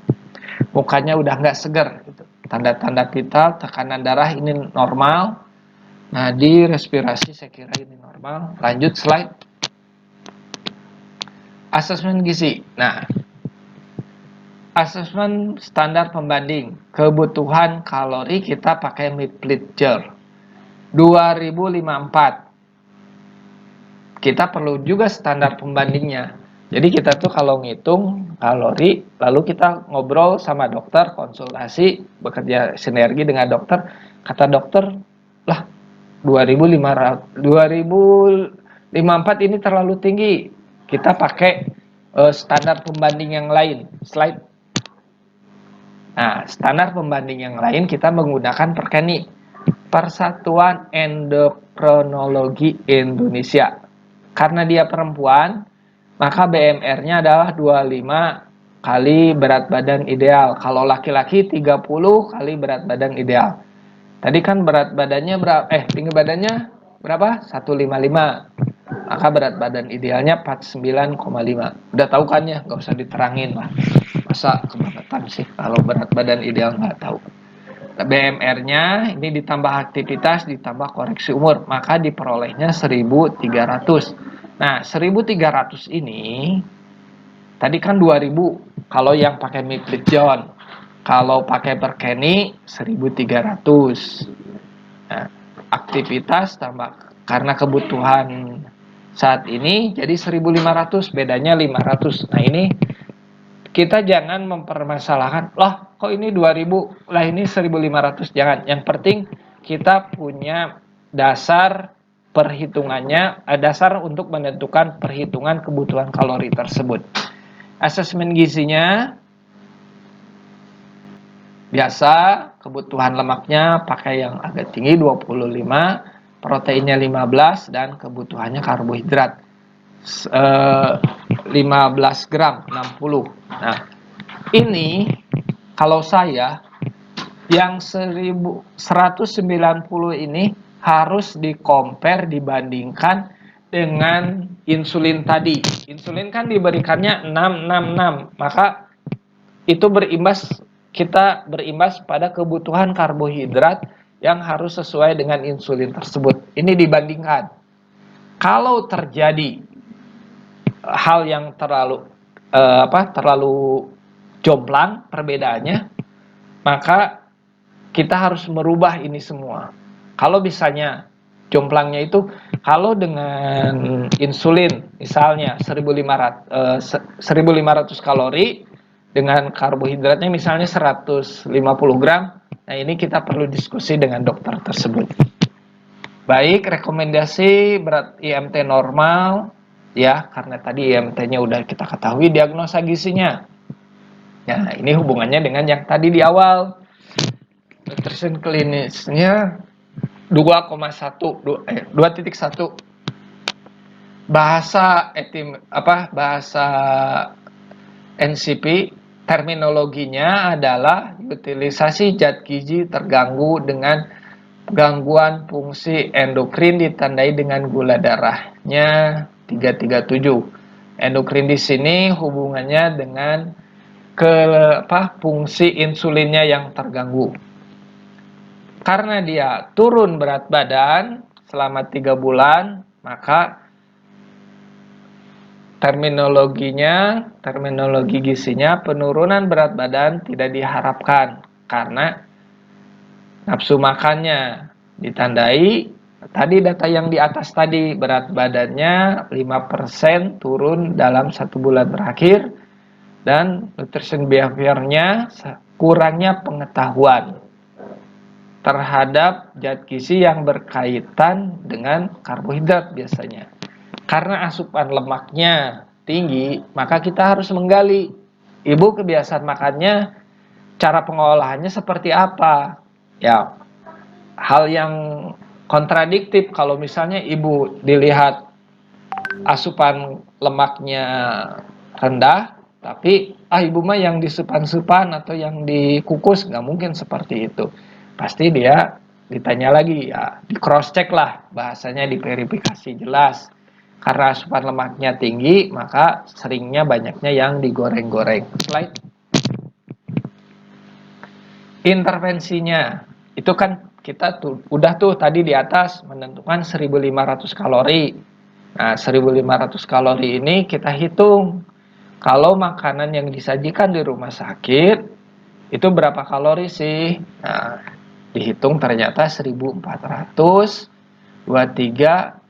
Mukanya udah nggak segar gitu. Tanda-tanda vital, tekanan darah ini normal. Nadi, respirasi saya kira ini normal. Lanjut slide. Asesmen gizi. Nah, asesmen standar pembanding kebutuhan kalori kita pakai Miplitger 2054. Kita perlu juga standar pembandingnya. Jadi kita tuh kalau ngitung kalori, lalu kita ngobrol sama dokter, konsultasi, bekerja sinergi dengan dokter. Kata dokter, lah 2054 ini terlalu tinggi. Kita pakai standar pembanding yang lain. Slide. Nah, standar pembanding yang lain kita menggunakan PERKENI, Persatuan Endokrinologi Indonesia. Karena dia perempuan, maka BMR-nya adalah 25 kali berat badan ideal. Kalau laki-laki 30 kali berat badan ideal. Tadi kan berat badannya berapa? Tinggi badannya berapa? 155. Maka berat badan idealnya 49,5. Udah tahu kan ya? Nggak usah diterangin lah. Masa kebangetan sih kalau berat badan ideal nggak tahu. BMR-nya ini ditambah aktivitas ditambah koreksi umur, maka diperolehnya 1300. Nah, 1300 ini tadi kan 2000 kalau yang pakai Miplit John. Kalau pakai Perkeni 1300. Nah, aktivitas tambah karena kebutuhan saat ini jadi 1500, bedanya 500. Nah, ini kita jangan mempermasalahkan, lah kok ini 2000, lah ini 1500, jangan. Yang penting kita punya dasar perhitungannya, dasar untuk menentukan perhitungan kebutuhan kalori tersebut. Asesmen gizinya biasa, kebutuhan lemaknya pakai yang agak tinggi 25, proteinnya 15, dan kebutuhannya karbohidrat 15 gram 60. Nah, ini kalau saya yang 1190 ini harus di-compare, dibandingkan dengan insulin tadi. Insulin kan diberikannya 666, maka itu kita berimbas pada kebutuhan karbohidrat yang harus sesuai dengan insulin tersebut. Ini dibandingkan. Kalau terjadi hal yang terlalu jomplang perbedaannya, maka kita harus merubah ini semua. Kalau misalnya jomplangnya itu, kalau dengan insulin misalnya 1500 kalori, dengan karbohidratnya misalnya 150 gram, nah ini kita perlu diskusi dengan dokter tersebut. Baik, rekomendasi berat IMT normal ya, karena tadi IMT-nya udah kita ketahui, diagnosa gizinya. Nah, ini hubungannya dengan yang tadi di awal. Nutrition klinisnya 2,1 bahasa NCP terminologinya adalah utilisasi zat gizi terganggu dengan gangguan fungsi endokrin, ditandai dengan gula darahnya 337. Endokrin di sini hubungannya dengan fungsi insulinnya yang terganggu. Karena dia turun berat badan selama 3 bulan, maka terminologi gizinya penurunan berat badan tidak diharapkan karena nafsu makannya ditandai tadi data yang di atas tadi, berat badannya 5% turun dalam 1 bulan terakhir, dan nutrition behavior-nya kurangnya pengetahuan terhadap zat gizi yang berkaitan dengan karbohidrat biasanya. Karena asupan lemaknya tinggi, maka kita harus menggali, ibu kebiasaan makannya, cara pengolahannya seperti apa. Ya, hal yang kontradiktif kalau misalnya ibu dilihat asupan lemaknya rendah, tapi ibu mah yang disupan-supan atau yang dikukus, nggak mungkin seperti itu. Pasti dia ditanya lagi, ya di cross check lah, bahasanya diverifikasi jelas. Karena asupan lemaknya tinggi, maka seringnya banyaknya yang digoreng-goreng. Slide. Intervensinya, itu kan kita udah tadi di atas menentukan 1500 kalori. Nah, 1500 kalori ini kita hitung. Kalau makanan yang disajikan di rumah sakit, itu berapa kalori sih? Nah, dihitung ternyata 1400, 23,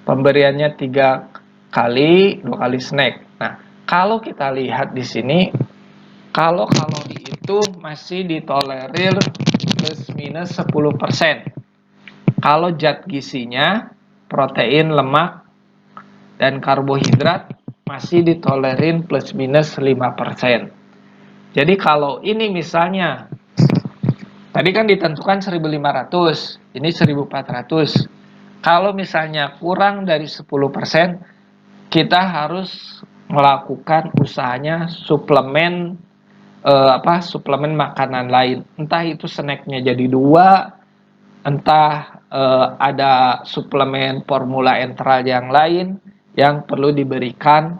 pemberiannya 3 kali, 2 kali snack. Nah, kalau kita lihat di sini, kalau kalori itu masih ditolerir plus minus 10%. Kalau zat gizinya, protein, lemak, dan karbohidrat masih ditolerin plus minus 5%. Jadi kalau ini misalnya, tadi kan ditentukan 1500, ini 1400. Kalau misalnya kurang dari 10%, kita harus melakukan usahanya suplemen suplemen makanan lain. Entah itu snacknya jadi 2, entah ada suplemen formula enteral yang lain yang perlu diberikan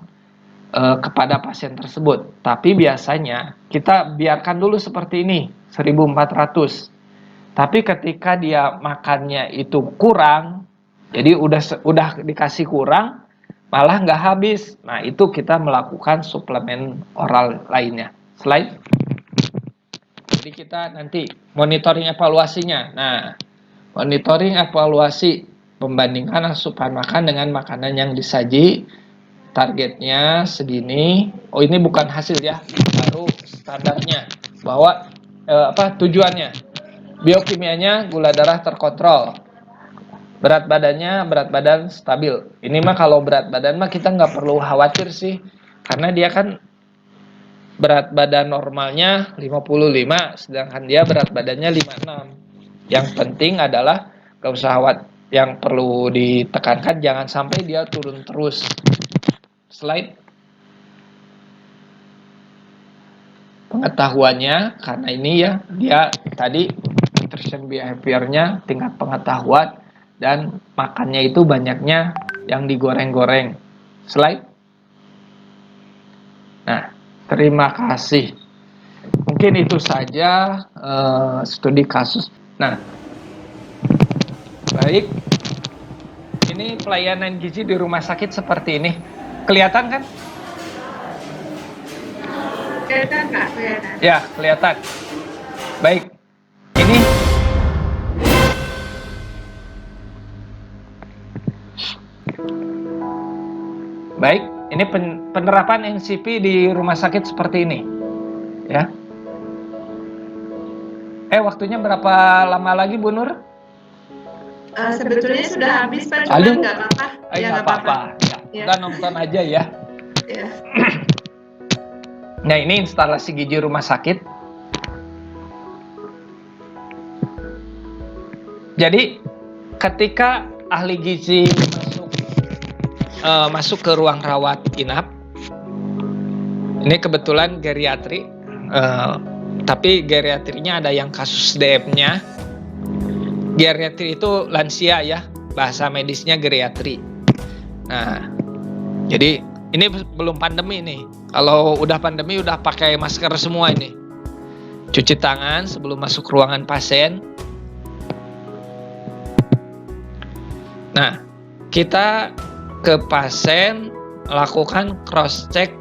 kepada pasien tersebut. Tapi biasanya kita biarkan dulu seperti ini, 1400. Tapi ketika dia makannya itu kurang, jadi udah dikasih kurang, malah nggak habis. Nah, itu kita melakukan suplemen oral lainnya. Slide. Jadi kita nanti monitoring evaluasinya. Nah, monitoring evaluasi pembandingkan asupan makan dengan makanan yang disaji. Targetnya segini. Oh, ini bukan hasil ya, baru standarnya. Bahwa tujuannya? Biokimianya gula darah terkontrol. Berat badan stabil. Ini mah kalau berat badan mah kita nggak perlu khawatir sih, karena dia kan berat badan normalnya 55, sedangkan dia berat badannya 56. Yang penting adalah gak usah khawatir, yang perlu ditekankan jangan sampai dia turun terus. Slide. Pengetahuannya, karena ini ya, dia tadi nutrition behavior-nya, tingkat pengetahuan, dan makannya itu banyaknya yang digoreng-goreng. Slide. Nah, terima kasih. Mungkin itu saja studi kasus. Nah, baik. Ini pelayanan gizi di rumah sakit seperti ini. Kelihatan kan? Kelihatan, Kak, kelihatan. Ya, kelihatan. Baik. Ini baik, ini penerapan NCP di rumah sakit seperti ini. Ya. Waktunya berapa lama lagi, Bu Nur? Sebetulnya sudah habis, Pak, cuma nggak apa-apa. Ya, nggak apa-apa. Ya. Udah nonton aja ya. Ya. Nah, ini instalasi gizi rumah sakit. Jadi, ketika ahli gizi masuk ke ruang rawat inap, ini kebetulan geriatri, tapi geriatrinya ada yang kasus DM-nya. Geriatri itu lansia ya, bahasa medisnya geriatri. Nah, jadi ini belum pandemi nih. Kalau udah pandemi udah pakai masker semua ini. Cuci tangan sebelum masuk ruangan pasien. Nah, kita ke pasien lakukan cross check,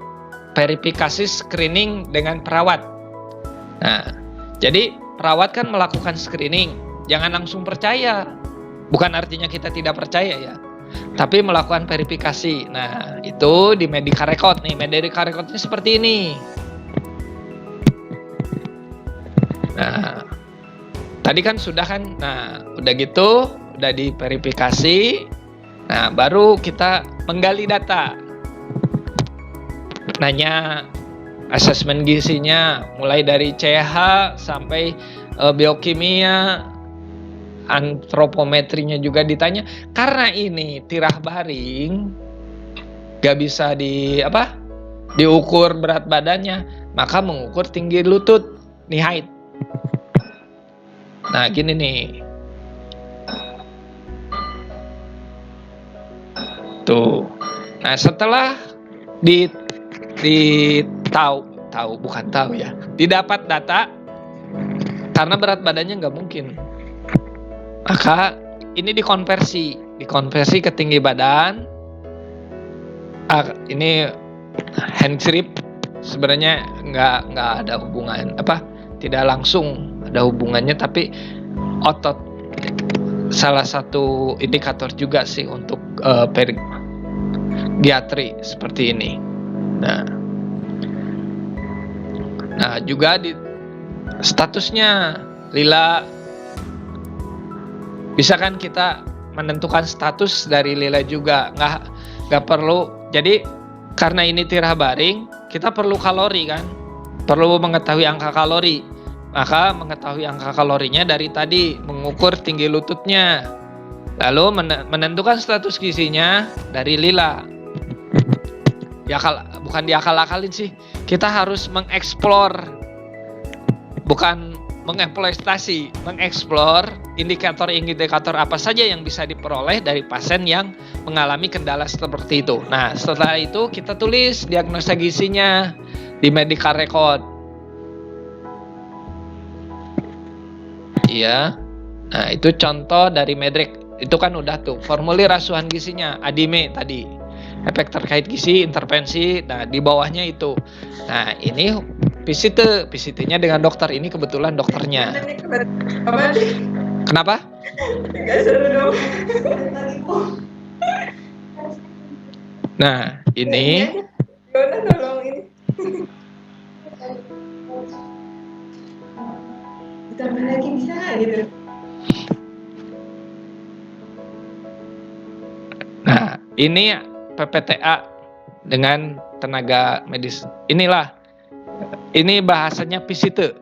verifikasi screening dengan perawat. Nah, jadi perawat kan melakukan screening. Jangan langsung percaya. Bukan artinya kita tidak percaya ya. Tapi melakukan verifikasi. Nah, itu di medical record nih. Medical recordnya seperti ini. Nah, tadi kan sudah kan. Nah, udah gitu, udah diverifikasi. Nah, baru kita menggali data. Nanya asesmen gizinya, mulai dari CH sampai biokimia, antropometrinya juga ditanya. Karena ini tirah baring, gak bisa diukur berat badannya, maka mengukur tinggi lutut, nih height. Nah, gini nih. Tuh. Nah, setelah didapat data, karena berat badannya nggak mungkin, maka ini dikonversi ke tinggi badan. Ini hand grip sebenarnya nggak ada hubungan, tidak langsung ada hubungannya, tapi otot salah satu indikator juga sih untuk giatri seperti ini. Nah juga di statusnya lila, bisa kan kita menentukan status dari lila juga, nggak perlu. Jadi karena ini tirah baring, kita perlu kalori kan, perlu mengetahui angka kalori. Maka mengetahui angka kalorinya dari tadi mengukur tinggi lututnya, lalu menentukan status gizinya dari lila. bukan diakal-akalin sih. Kita harus mengeksplor, bukan mengeksploitasi, mengeksplor indikator-indikator apa saja yang bisa diperoleh dari pasien yang mengalami kendala seperti itu. Nah, setelah itu kita tulis diagnosa gizinya di medical record. Iya. Nah, itu contoh dari Medrek. Itu kan udah tuh formulir asuhan gizinya, ADIME tadi. Efek terkait gizi, intervensi. Nah, di bawahnya itu. Nah, ini visitnya dengan dokter. Ini kebetulan dokternya. Apa sih? Kenapa? Gak seru dong. Nah, ini Yona tolong ini. Ditambah lagi bisa gitu. Nah, ini PPTA dengan tenaga medis. Ini bahasanya visite.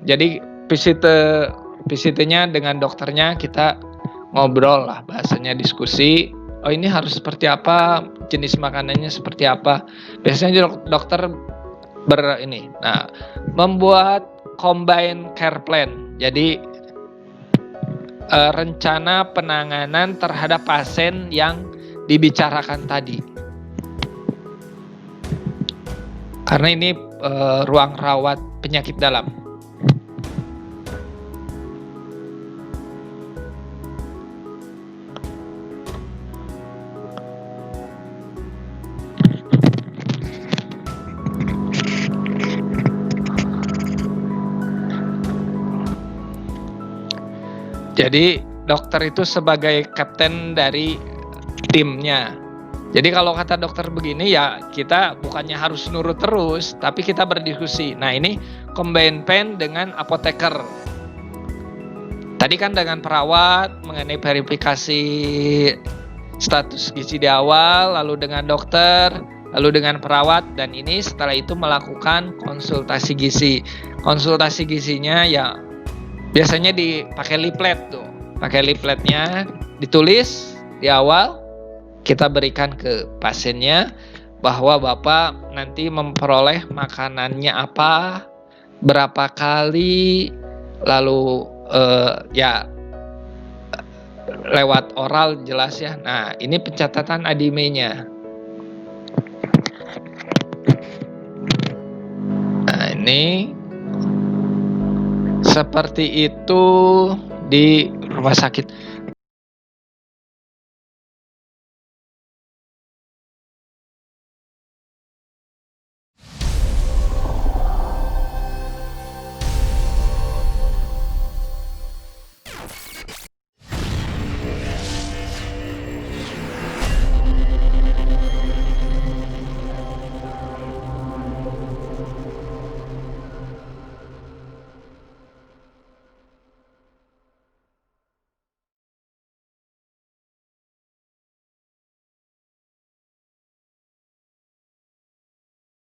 Jadi visitenya dengan dokternya kita ngobrol lah, bahasanya diskusi. Oh, ini harus seperti apa, jenis makanannya seperti apa. Biasanya dokter membuat combine care plan. Jadi rencana penanganan terhadap pasien yang dibicarakan tadi. Karena ini ruang rawat penyakit dalam. Jadi dokter itu sebagai kapten dari timnya. Jadi kalau kata dokter begini ya kita bukannya harus nurut terus, tapi kita berdiskusi. Nah, ini combine pen dengan apoteker. Tadi kan dengan perawat mengenai verifikasi status gizi di awal, lalu dengan dokter, lalu dengan perawat, dan ini setelah itu melakukan konsultasi gizi. Konsultasi gizinya ya biasanya dipakai leaflet tuh. Pakai leafletnya ditulis di awal, kita berikan ke pasiennya bahwa Bapak nanti memperoleh makanannya apa, berapa kali, lalu lewat oral jelas ya. Nah, ini pencatatan ADIME-nya. Nah, ini seperti itu di rumah sakit.